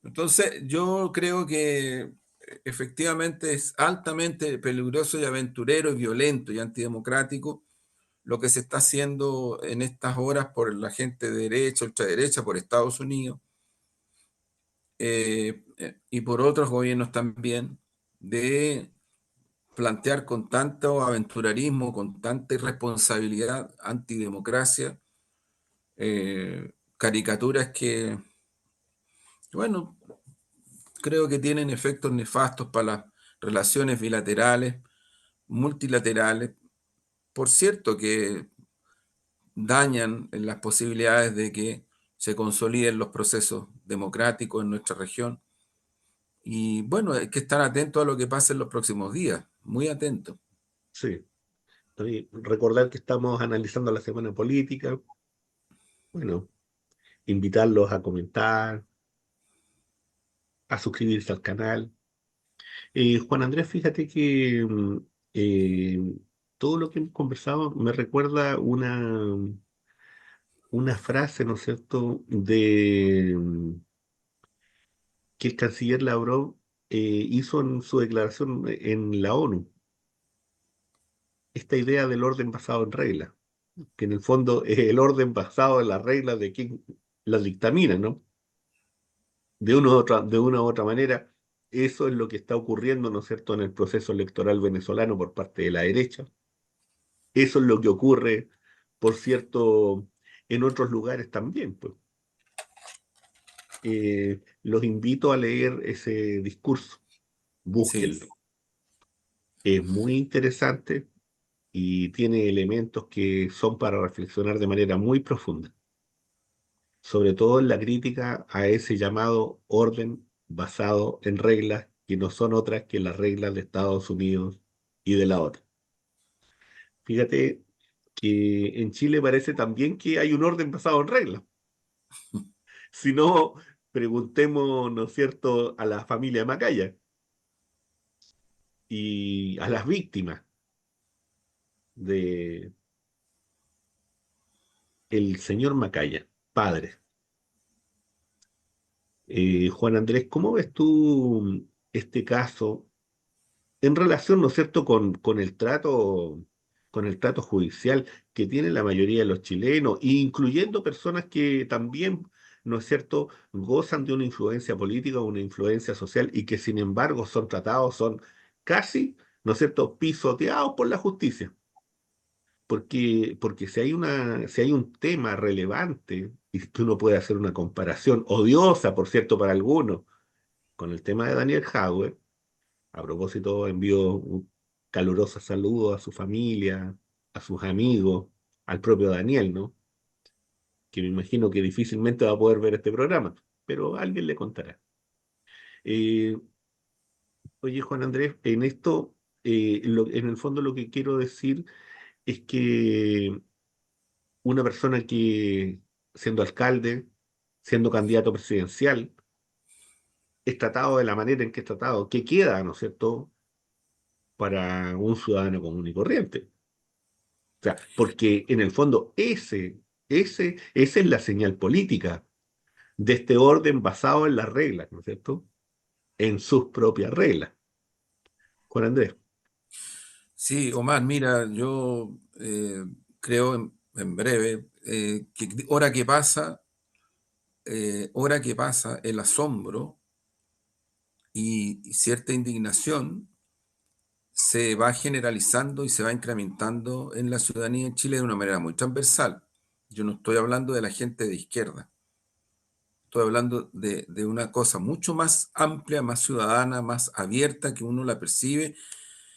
Speaker 2: Entonces, yo creo que efectivamente es altamente peligroso y aventurero y violento y antidemocrático lo que se está haciendo en estas horas por la gente de derecha, ultraderecha, por Estados Unidos, y por otros gobiernos también, de plantear con tanto aventurarismo, con tanta irresponsabilidad, antidemocracia, caricaturas que, bueno, creo que tienen efectos nefastos para las relaciones bilaterales, multilaterales, por cierto, que dañan en las posibilidades de que se consoliden los procesos democráticos en nuestra región. Y bueno, hay que estar atento a lo que pase en los próximos días, muy atento.
Speaker 1: Sí. Recordar que estamos analizando la semana política. Bueno, invitarlos a comentar, a suscribirse al canal. Juan Andrés, fíjate que eh, todo lo que hemos conversado me recuerda una frase, ¿no es cierto?, que el canciller Lavrov hizo en su declaración en la ONU, esta idea del orden basado en reglas, que en el fondo es el orden basado en las reglas de quien las dictamina, ¿no? De una u otra manera, eso es lo que está ocurriendo, ¿no es cierto?, en el proceso electoral venezolano por parte de la derecha. Eso es lo que ocurre, por cierto, en otros lugares también, pues. Los invito a leer ese discurso,
Speaker 2: Sí,
Speaker 1: búsquenlo. Es muy interesante y tiene elementos que son para reflexionar de manera muy profunda, sobre todo en la crítica a ese llamado orden basado en reglas que no son otras que las reglas de Estados Unidos y de la OTAN. Fíjate que en Chile parece también que hay un orden basado en reglas. Si no, preguntemos, ¿no es cierto?, a la familia Macaya y a las víctimas de el señor Macaya, padre. Juan Andrés, ¿cómo ves tú este caso en relación, ¿no es cierto?, con el trato judicial que tienen la mayoría de los chilenos, incluyendo personas que también, ¿no es cierto?, gozan de una influencia política o una influencia social y que sin embargo son tratados, son casi, ¿no es cierto?, pisoteados por la justicia. Porque si hay un tema relevante, y tú no puedes hacer una comparación odiosa, por cierto, para algunos, con el tema de Daniel Jadwe. A propósito, envío un caluroso saludo a su familia, a sus amigos, al propio Daniel, ¿no? Que me imagino que difícilmente va a poder ver este programa, pero alguien le contará. Eh, Oye, Juan Andrés, en esto, en el fondo lo que quiero decir es que una persona que, siendo alcalde, siendo candidato presidencial, es tratado de la manera en que es tratado, que queda, ¿no es cierto?, para un ciudadano común y corriente. O sea, porque en el fondo esa es la señal política de este orden basado en las reglas, ¿no es cierto? En sus propias reglas. Juan Andrés.
Speaker 2: Sí, Omar, mira, yo creo en breve que hora que pasa, el asombro y cierta indignación se va generalizando y se va incrementando en la ciudadanía en Chile de una manera muy transversal. Yo no estoy hablando de la gente de izquierda, estoy hablando de una cosa mucho más amplia, más ciudadana, más abierta, que uno la percibe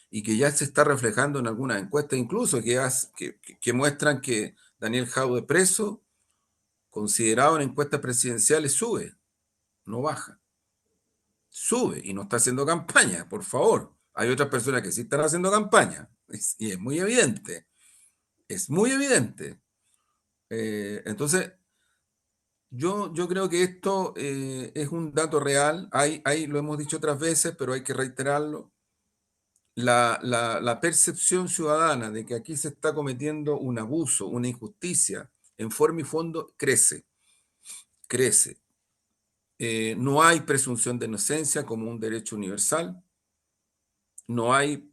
Speaker 2: y que ya se está reflejando en algunas encuestas, incluso que muestran que Daniel Jaude preso, considerado en encuestas presidenciales, sube, no baja, sube y no está haciendo campaña, por favor. Hay otras personas que sí están haciendo campaña y es muy evidente, es muy evidente. Entonces, yo creo que esto es un dato real, lo hemos dicho otras veces, pero hay que reiterarlo. La percepción ciudadana de que aquí se está cometiendo un abuso, una injusticia, en forma y fondo, crece, crece. No hay presunción de inocencia como un derecho universal, no hay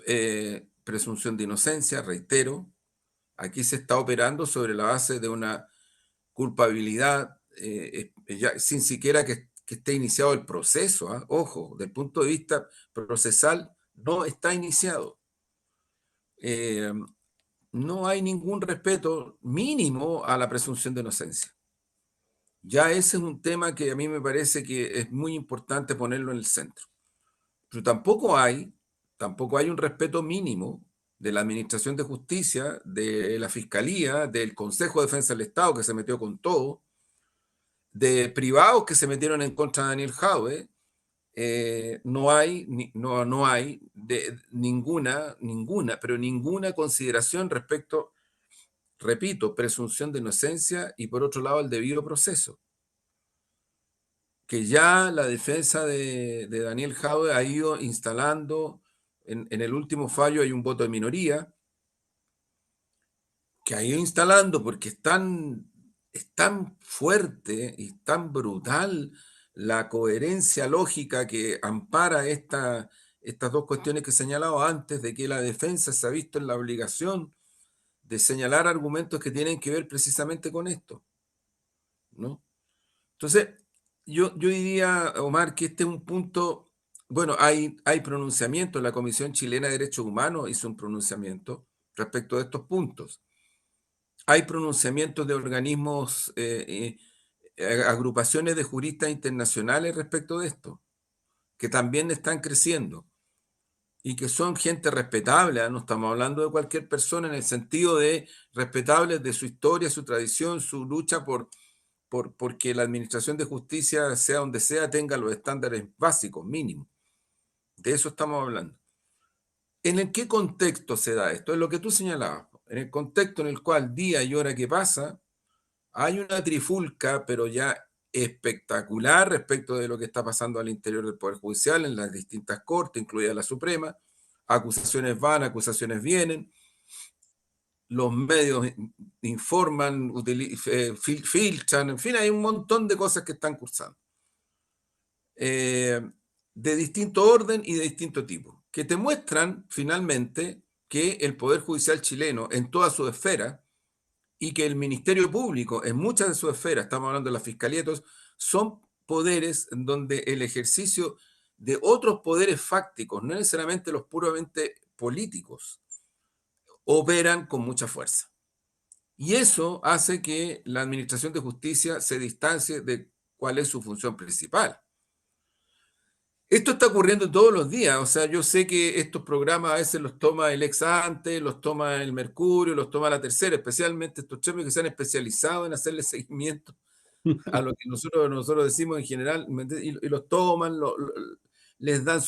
Speaker 2: presunción de inocencia, reitero, aquí se está operando sobre la base de una culpabilidad, ya, sin siquiera que esté iniciado el proceso, ¿ah? Ojo, del punto de vista procesal, no está iniciado. Eh, no hay ningún respeto mínimo a la presunción de inocencia. Ya ese es un tema que a mí me parece que es muy importante ponerlo en el centro. Pero tampoco hay un respeto mínimo de la Administración de Justicia, de la Fiscalía, del Consejo de Defensa del Estado, que se metió con todo, de privados que se metieron en contra de Daniel Jadwe. No hay pero ninguna consideración respecto, repito, presunción de inocencia y por otro lado el debido proceso. Que ya la defensa de Daniel Jadwe ha ido instalando, en el último fallo hay un voto de minoría, que ha ido instalando porque es tan fuerte y tan brutal la coherencia lógica que ampara estas dos cuestiones que he señalado antes, de que la defensa se ha visto en la obligación de señalar argumentos que tienen que ver precisamente con esto, ¿no? Entonces, yo diría, Omar, que este es un punto, bueno, hay pronunciamiento, la Comisión Chilena de Derechos Humanos hizo un pronunciamiento respecto de estos puntos. Hay pronunciamientos de organismos, agrupaciones de juristas internacionales respecto de esto, que también están creciendo y que son gente respetable, ¿ah? No estamos hablando de cualquier persona en el sentido de respetables de su historia, su tradición, su lucha porque la administración de justicia, sea donde sea, tenga los estándares básicos, mínimos. De eso estamos hablando. ¿En el qué contexto se da esto? Es lo que tú señalabas. en el contexto en el cual día y hora que pasa, hay una trifulca, pero ya espectacular respecto de lo que está pasando al interior del Poder Judicial, en las distintas cortes, incluida la Suprema. Acusaciones van, acusaciones vienen, los medios informan, filtran, en fin, hay un montón de cosas que están cursando. De distinto orden y de distinto tipo, que te muestran finalmente que el Poder Judicial chileno en toda su esfera y que el Ministerio Público en muchas de sus esferas, estamos hablando de la Fiscalía, son poderes en donde el ejercicio de otros poderes fácticos, no necesariamente los puramente políticos, operan con mucha fuerza. Y eso hace que la Administración de Justicia se distancie de cuál es su función principal. Esto está ocurriendo todos los días, o sea, yo sé que estos programas a veces los toma el ex ante, los toma el Mercurio, los toma la Tercera, especialmente estos chefs que se han especializado en hacerle seguimiento a lo que nosotros decimos en general, y los toman, les dan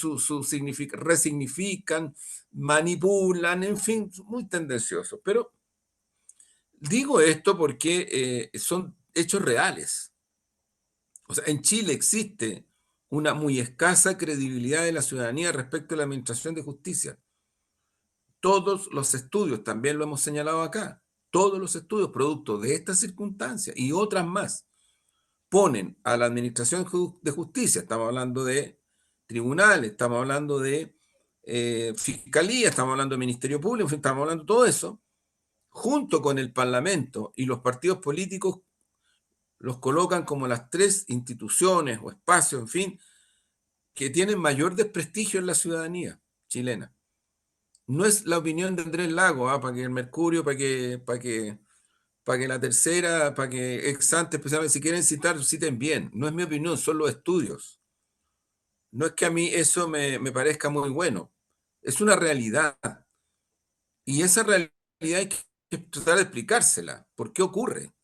Speaker 2: resignifican, manipulan, en fin, muy tendenciosos. Pero digo esto porque son hechos reales. O sea, en Chile existe una muy escasa credibilidad de la ciudadanía respecto a la administración de justicia. Todos los estudios, también lo hemos señalado acá, todos los estudios producto de estas circunstancias y otras más, ponen a la administración de justicia, estamos hablando de tribunales, estamos hablando de fiscalía, estamos hablando de ministerio público, en fin, estamos hablando de todo eso, junto con el Parlamento y los partidos políticos, los colocan como las tres instituciones o espacios, en fin, que tienen mayor desprestigio en la ciudadanía chilena. No es la opinión de Andrés Lago, para que el Mercurio, para que la Tercera, para que ex ante, especialmente si quieren citar, citen bien. No es mi opinión, son los estudios. No es que a mí eso me parezca muy bueno. Es una realidad. Y esa realidad hay que tratar de explicársela. ¿Por qué ocurre?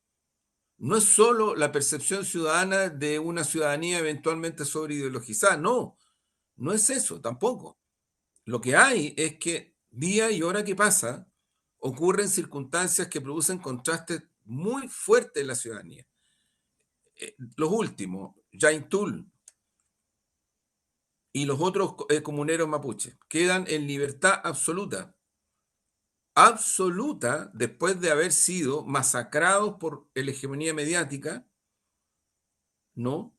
Speaker 2: No es solo la percepción ciudadana de una ciudadanía eventualmente sobre ideologizada. No, no es eso tampoco. Lo que hay es que día y hora que pasa ocurren circunstancias que producen contrastes muy fuertes en la ciudadanía. Los últimos, Yaintul y los otros comuneros mapuches, quedan en libertad absoluta, absoluta, después de haber sido masacrados por la hegemonía mediática, ¿no?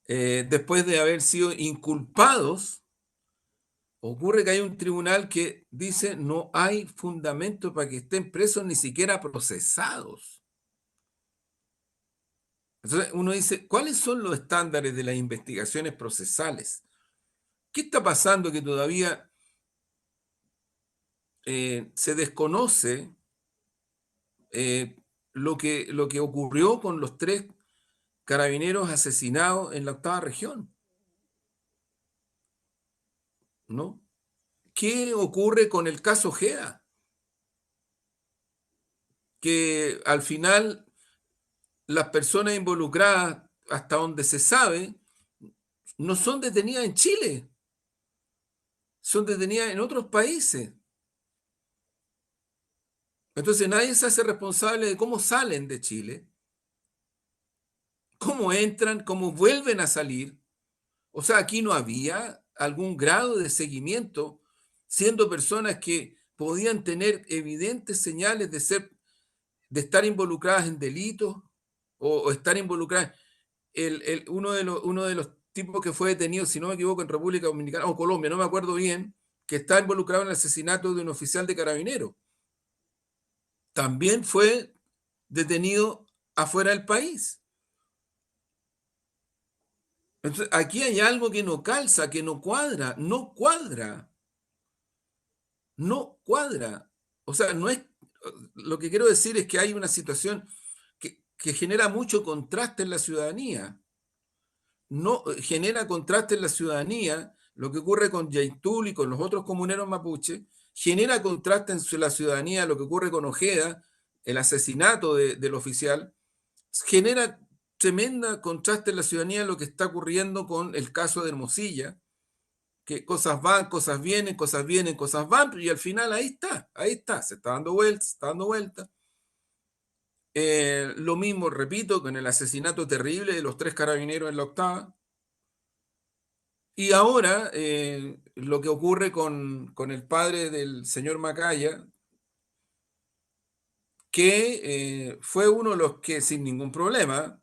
Speaker 2: Después de haber sido inculpados. Ocurre que hay un tribunal que dice no hay fundamento para que estén presos ni siquiera procesados. Entonces uno dice, ¿cuáles son los estándares de las investigaciones procesales? ¿Qué está pasando que todavía se desconoce lo que ocurrió con los tres carabineros asesinados en la octava región? ¿No? ¿Qué ocurre con el caso Ojeda? Que al final las personas involucradas, hasta donde se sabe, no son detenidas en Chile, son detenidas en otros países. Entonces nadie se hace responsable de cómo salen de Chile, cómo entran, cómo vuelven a salir. O sea, aquí no había algún grado de seguimiento, siendo personas que podían tener evidentes señales de estar involucradas en delitos o estar involucradas. Uno de los tipos que fue detenido, si no me equivoco, en República Dominicana o Colombia, no me acuerdo bien, que está involucrado en el asesinato de un oficial de carabineros. También fue detenido afuera del país. Entonces, aquí hay algo que no calza, que no cuadra, no cuadra, no cuadra. O sea, no es, lo que quiero decir es que hay una situación que genera mucho contraste en la ciudadanía. No genera contraste en la ciudadanía, lo que ocurre con Yaitul y con los otros comuneros mapuche, genera contraste en la ciudadanía, lo que ocurre con Ojeda, el asesinato del oficial, genera tremenda contraste en la ciudadanía lo que está ocurriendo con el caso de Hermosilla, que cosas van, cosas vienen, cosas vienen, cosas van, y al final ahí está, se está dando vueltas, se está dando vueltas. Lo mismo, repito, con el asesinato terrible de los 3 carabineros en la octava. Y ahora lo que ocurre con el padre del señor Macaya, que fue uno de los que sin ningún problema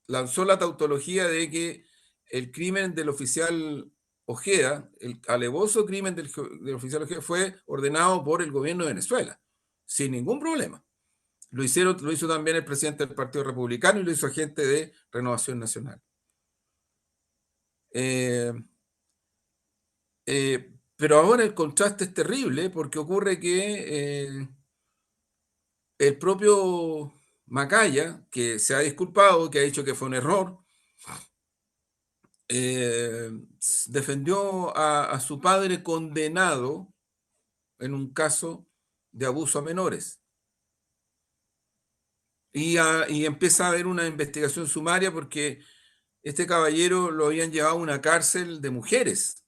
Speaker 2: lanzó la tautología de que el crimen del oficial Ojeda, el alevoso crimen del oficial Ojeda, fue ordenado por el gobierno de Venezuela, sin ningún problema. Lo hizo también el presidente del Partido Republicano y lo hizo gente de Renovación Nacional. Eh, pero ahora el contraste es terrible porque ocurre que el propio Macaya, que se ha disculpado, que ha dicho que fue un error, eh, defendió a su padre condenado en un caso de abuso a menores. Y empieza a haber una investigación sumaria porque este caballero lo habían llevado a una cárcel de mujeres,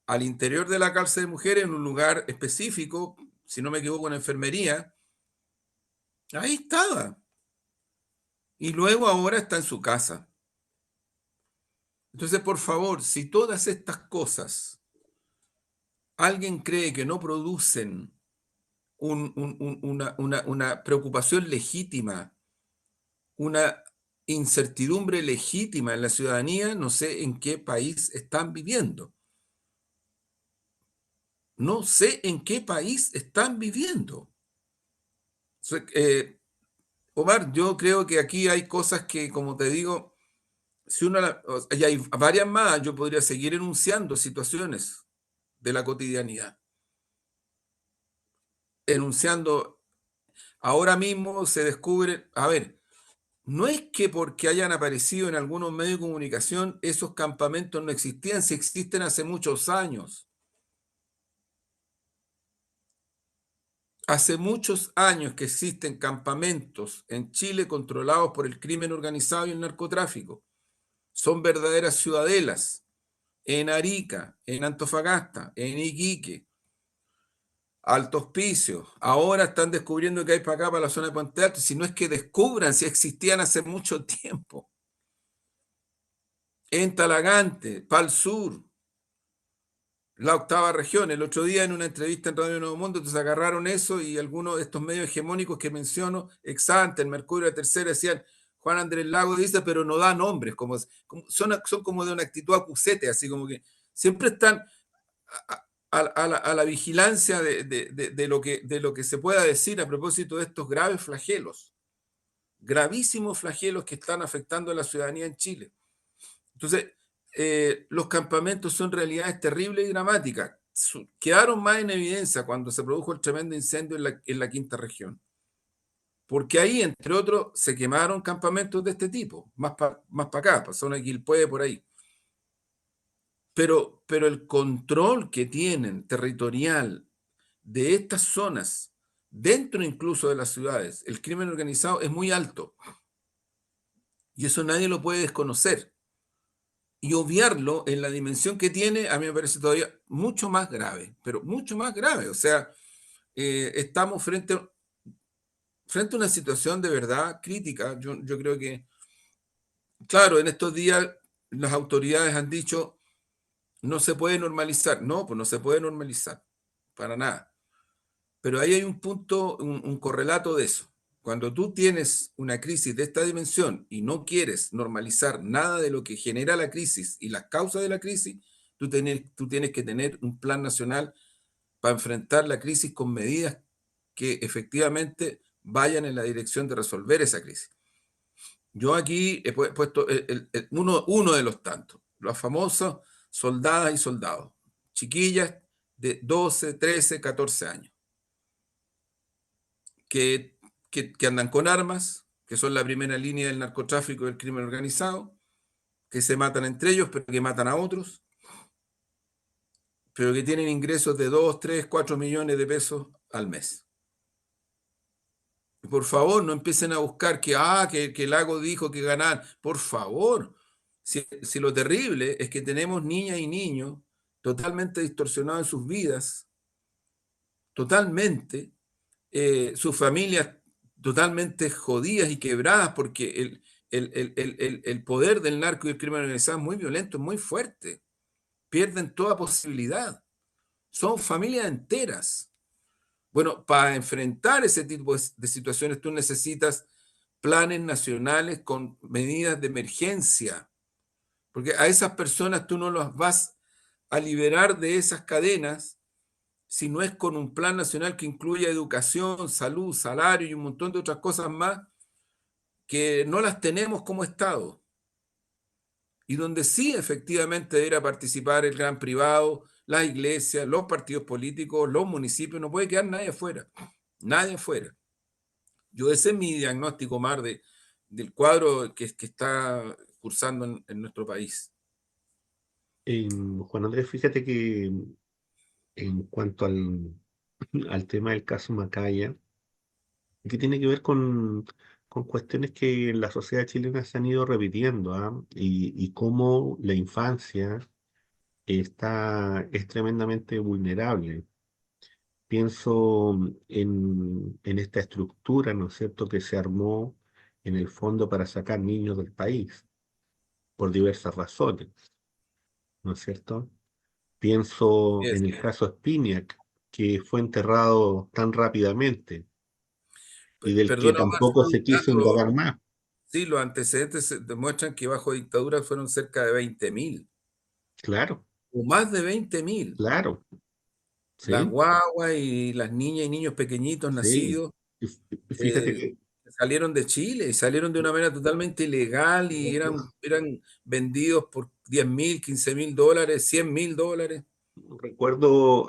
Speaker 2: al interior de la cárcel de mujeres, en un lugar específico, si no me equivoco, en enfermería. Ahí estaba. Y luego ahora está en su casa. Entonces, por favor, si todas estas cosas alguien cree que no producen una preocupación legítima, una incertidumbre legítima en la ciudadanía, no sé en qué país están viviendo. No sé en qué país están viviendo. Omar, yo creo que aquí hay cosas que, como te digo, si uno y hay varias más, yo podría seguir enunciando situaciones de la cotidianidad. Enunciando, ahora mismo se descubre, a ver, no es que porque hayan aparecido en algunos medios de comunicación esos campamentos no existían, si existen hace muchos años. Hace muchos años que existen campamentos en Chile controlados por el crimen organizado y el narcotráfico. Son verdaderas ciudadelas en Arica, en Antofagasta, en Iquique, Alto Hospicio. Ahora están descubriendo que hay para acá, para la zona de Puente Alto, si no es que descubran si existían hace mucho tiempo. En Talagante, Pal Sur, la octava región. El otro día en una entrevista en Radio Nuevo Mundo, entonces agarraron eso y algunos de estos medios hegemónicos que menciono, Exante, el Mercurio de Tercera, decían, Juan Andrés Lago dice, pero no da nombres, son como de una actitud acusete, así como que siempre están a la vigilancia de lo que se pueda decir a propósito de estos graves flagelos, gravísimos flagelos que están afectando a la ciudadanía en Chile. Entonces, los campamentos son realidades terribles y dramáticas. Quedaron más en evidencia cuando se produjo el tremendo incendio en la quinta región. Porque ahí, entre otros, se quemaron campamentos de este tipo, más para acá, para zona de Quilpué, por ahí. Pero el control que tienen territorial de estas zonas, dentro incluso de las ciudades, el crimen organizado es muy alto. Y eso nadie lo puede desconocer. Y obviarlo en la dimensión que tiene, a mí me parece todavía mucho más grave, pero mucho más grave. O sea, estamos frente a una situación de verdad crítica. Yo creo que, claro, en estos días las autoridades han dicho, no se puede normalizar. No, pues no se puede normalizar, para nada. Pero ahí hay un punto, un correlato de eso. Cuando tú tienes una crisis de esta dimensión y no quieres normalizar nada de lo que genera la crisis y las causas de la crisis, tú tienes que tener un plan nacional para enfrentar la crisis con medidas que efectivamente vayan en la dirección de resolver esa crisis. Yo aquí he puesto uno de los tantos, los famosos soldadas y soldados, chiquillas de 12, 13, 14 años que, que andan con armas, que son la primera línea del narcotráfico y del crimen organizado, que se matan entre ellos, pero que matan a otros, pero que tienen ingresos de 2, 3, 4 millones de pesos al mes. Y por favor, no empiecen a buscar que Lago dijo que ganan. Por favor, si lo terrible es que tenemos niñas y niños totalmente distorsionados en sus vidas, totalmente, sus familias totalmente jodidas y quebradas, porque el poder del narco y el crimen organizado es muy violento, es muy fuerte. Pierden toda posibilidad. Son familias enteras. Bueno, para enfrentar ese tipo de situaciones tú necesitas planes nacionales con medidas de emergencia, porque a esas personas tú no las vas a liberar de esas cadenas si no es con un plan nacional que incluya educación, salud, salario y un montón de otras cosas más que no las tenemos como Estado. Y donde sí efectivamente debería participar el gran privado, las iglesias, los partidos políticos, los municipios, no puede quedar nadie afuera, nadie afuera. Yo ese es mi diagnóstico, Mar, del cuadro que está cursando en nuestro país.
Speaker 1: Juan Andrés, fíjate que en cuanto al tema del caso Macaya, que tiene que ver con cuestiones que en la sociedad chilena se han ido repitiendo, ¿ah? Y cómo la infancia es tremendamente vulnerable. Pienso en esta estructura, ¿no es cierto?, que se armó en el fondo para sacar niños del país, por diversas razones, ¿no es cierto? Pienso
Speaker 2: Es,
Speaker 1: en el caso Spiniak, que fue enterrado tan rápidamente y del que
Speaker 2: perdona, Omar,
Speaker 1: tampoco
Speaker 2: solo
Speaker 1: se
Speaker 2: un
Speaker 1: quiso
Speaker 2: dato.
Speaker 1: indagar más.
Speaker 2: Sí, los antecedentes demuestran que bajo dictadura fueron cerca de 20.000,
Speaker 1: Claro,
Speaker 2: o más de 20.000.
Speaker 1: claro,
Speaker 2: Las
Speaker 1: sí,
Speaker 2: guaguas y las niñas y niños pequeñitos
Speaker 1: sí.
Speaker 2: nacidos
Speaker 1: Y fíjate
Speaker 2: eh,
Speaker 1: que
Speaker 2: salieron de Chile y salieron de una manera totalmente ilegal y eran vendidos por 10.000, 15.000 dólares, 100.000 dólares.
Speaker 1: recuerdo,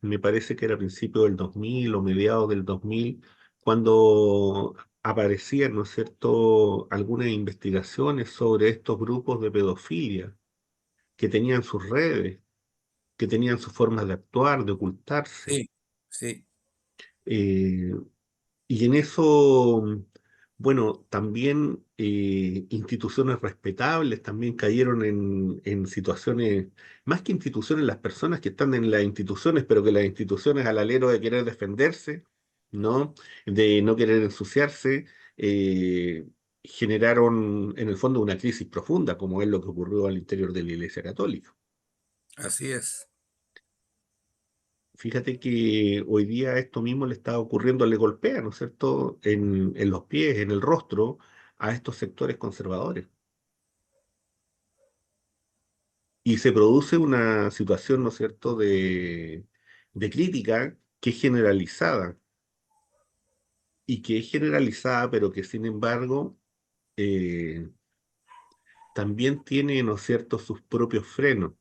Speaker 1: me parece que era a principios del 2000 o mediados del 2000, cuando aparecían, ¿no es cierto?, algunas investigaciones sobre estos grupos de pedofilia que tenían sus redes, que tenían sus formas de actuar, de ocultarse.
Speaker 2: Sí, sí,
Speaker 1: Eh, y en eso, bueno, también instituciones respetables también cayeron en situaciones, más que instituciones, las personas que están en las instituciones, pero que las instituciones al alero de querer defenderse, ¿no? De no querer ensuciarse, eh, generaron en el fondo una crisis profunda, como es lo que ocurrió al interior de la Iglesia Católica.
Speaker 2: así es.
Speaker 1: Fíjate que hoy día esto mismo le está ocurriendo, le golpea, ¿no es cierto?, en los pies, en el rostro, a estos sectores conservadores. Y se produce una situación, ¿no es cierto?, de crítica que es generalizada, y que es generalizada, pero que sin embargo eh, también tiene, ¿no es cierto?, sus propios frenos.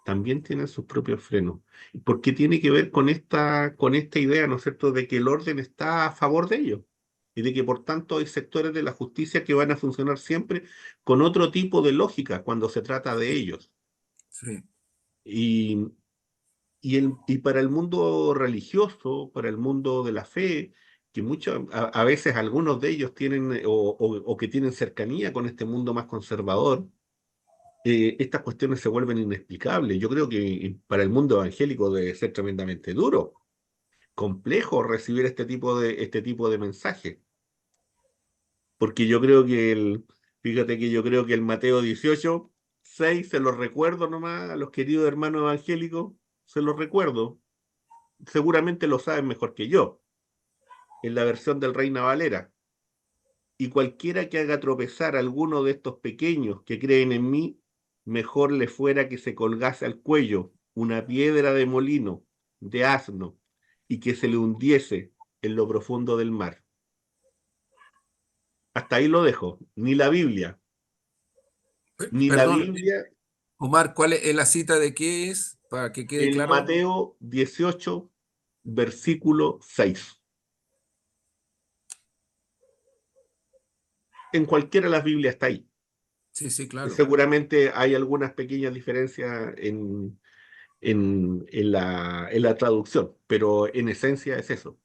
Speaker 1: También tienen sus propios frenos. Porque tiene que ver con esta idea, ¿no es cierto?, de que el orden está a favor de ellos y de que por tanto hay sectores de la justicia que van a funcionar siempre con otro tipo de lógica cuando se trata de
Speaker 2: Sí,
Speaker 1: ellos.
Speaker 2: sí,
Speaker 1: Y, y para el mundo religioso, para el mundo de la fe, que a veces algunos de ellos tienen o que tienen cercanía con este mundo más conservador, estas cuestiones se vuelven inexplicables. Yo creo que para el mundo evangélico debe ser tremendamente duro, complejo recibir este tipo de mensaje, porque yo creo que fíjate que yo creo que el Mateo 18:6 se los recuerdo nomás a los queridos hermanos evangélicos, se los recuerdo, seguramente lo saben mejor que yo, en la versión del Reina Valera. Y cualquiera que haga tropezar a alguno de estos pequeños que creen en mí, mejor le fuera que se colgase al cuello una piedra de molino, de asno, y que se le hundiese en lo profundo del mar. Hasta ahí lo dejo. Ni la Biblia, ni la
Speaker 2: Perdón,
Speaker 1: Biblia,
Speaker 2: Omar, ¿cuál es la cita de qué es? Para que quede
Speaker 1: el
Speaker 2: claro.
Speaker 1: Mateo 18, versículo 6. En cualquiera de las Biblias está ahí.
Speaker 2: Sí, sí, claro.
Speaker 1: Seguramente hay algunas pequeñas diferencias en la traducción, pero en esencia es eso.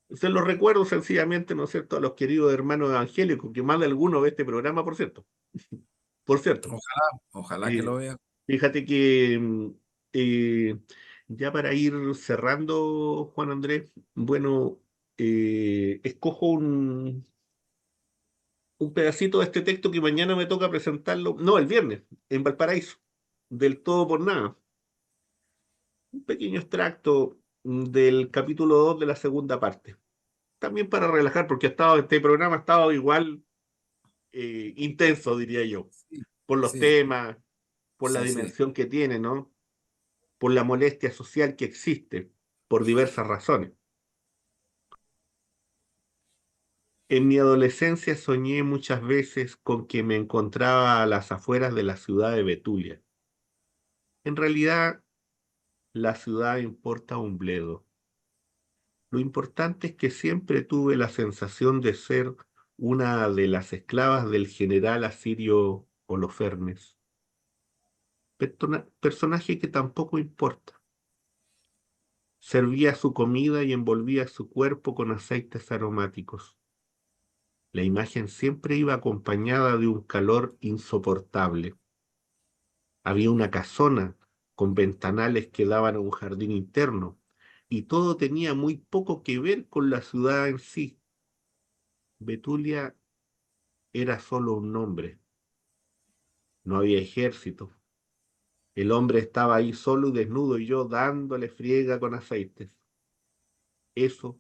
Speaker 1: Se lo recuerdo sencillamente, ¿no es cierto?, a los queridos hermanos evangélicos, que más de alguno ve este programa, por cierto. Por cierto,
Speaker 2: Ojalá que
Speaker 1: eh,
Speaker 2: lo vea.
Speaker 1: fíjate que eh, ya para ir cerrando, Juan Andrés, bueno, escojo un pedacito de este texto que mañana me toca presentarlo, no, el viernes, en Valparaíso, del todo por nada. Un pequeño extracto del capítulo 2 de la segunda parte. También para relajar, porque este programa ha estado igual intenso, diría yo,
Speaker 2: Sí,
Speaker 1: por los
Speaker 2: sí,
Speaker 1: temas, por la
Speaker 2: sí, sí.
Speaker 1: dimensión que tiene, ¿no? Por la molestia social que existe, por diversas razones. En mi adolescencia soñé muchas veces con que me encontraba a las afueras de la ciudad de Betulia. En realidad, la ciudad importa un bledo. Lo importante es que siempre tuve la sensación de ser una de las esclavas del general asirio Holofernes, personaje que tampoco importa. Servía su comida y envolvía su cuerpo con aceites aromáticos. La imagen siempre iba acompañada de un calor insoportable. Había una casona con ventanales que daban a un jardín interno, y todo tenía muy poco que ver con la ciudad en sí. Betulia era solo un nombre, no había ejército. El hombre estaba ahí solo y desnudo y yo dándole friega con aceites. Eso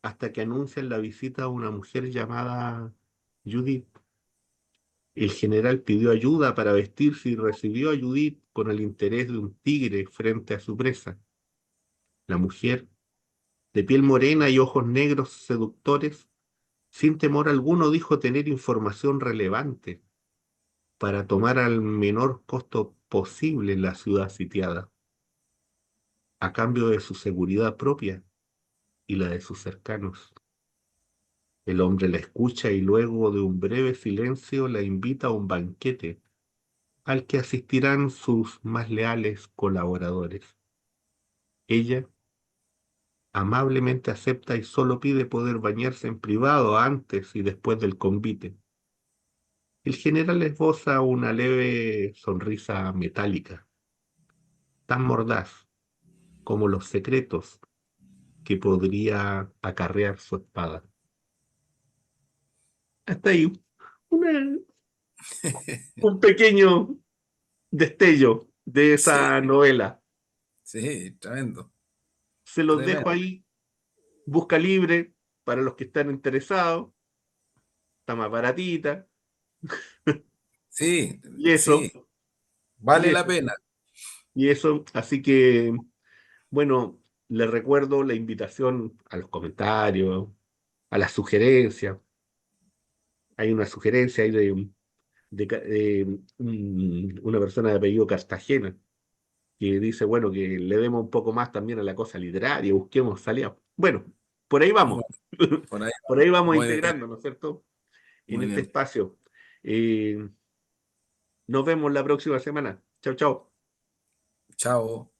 Speaker 1: hasta que anuncian la visita a una mujer llamada Judith. El general pidió ayuda para vestirse y recibió a Judith con el interés de un tigre frente a su presa. La mujer, de piel morena y ojos negros seductores, sin temor alguno dijo tener información relevante para tomar al menor costo posible la ciudad sitiada, a cambio de su seguridad propia y la de sus cercanos. El hombre la escucha y luego de un breve silencio la invita a un banquete al que asistirán sus más leales colaboradores. Ella amablemente acepta y solo pide poder bañarse en privado antes y después del convite. El general esboza una leve sonrisa metálica, tan mordaz como los secretos que podría acarrear su espada. Hasta ahí, una- un pequeño destello de
Speaker 2: Sí,
Speaker 1: esa novela.
Speaker 2: sí, tremendo,
Speaker 1: Se los dejo
Speaker 2: tremendo.
Speaker 1: ahí, busca libre para los que están interesados, está más baratita,
Speaker 2: Sí,
Speaker 1: y eso,
Speaker 2: sí,
Speaker 1: y
Speaker 2: vale la
Speaker 1: eso,
Speaker 2: pena.
Speaker 1: y eso. Así que, bueno, les recuerdo la invitación a los comentarios, a las sugerencias. Hay una sugerencia ahí de una persona de apellido Cartagena que dice, bueno, que le demos un poco más también a la cosa literaria, busquemos salida. Bueno, por ahí vamos.
Speaker 2: Bueno, por ahí
Speaker 1: Por
Speaker 2: vamos.
Speaker 1: ahí vamos
Speaker 2: Muy bien,
Speaker 1: integrando, ¿no es cierto? En
Speaker 2: muy
Speaker 1: este
Speaker 2: bien.
Speaker 1: espacio. Eh, Nos vemos la próxima semana. Chao, chao.
Speaker 2: Chao.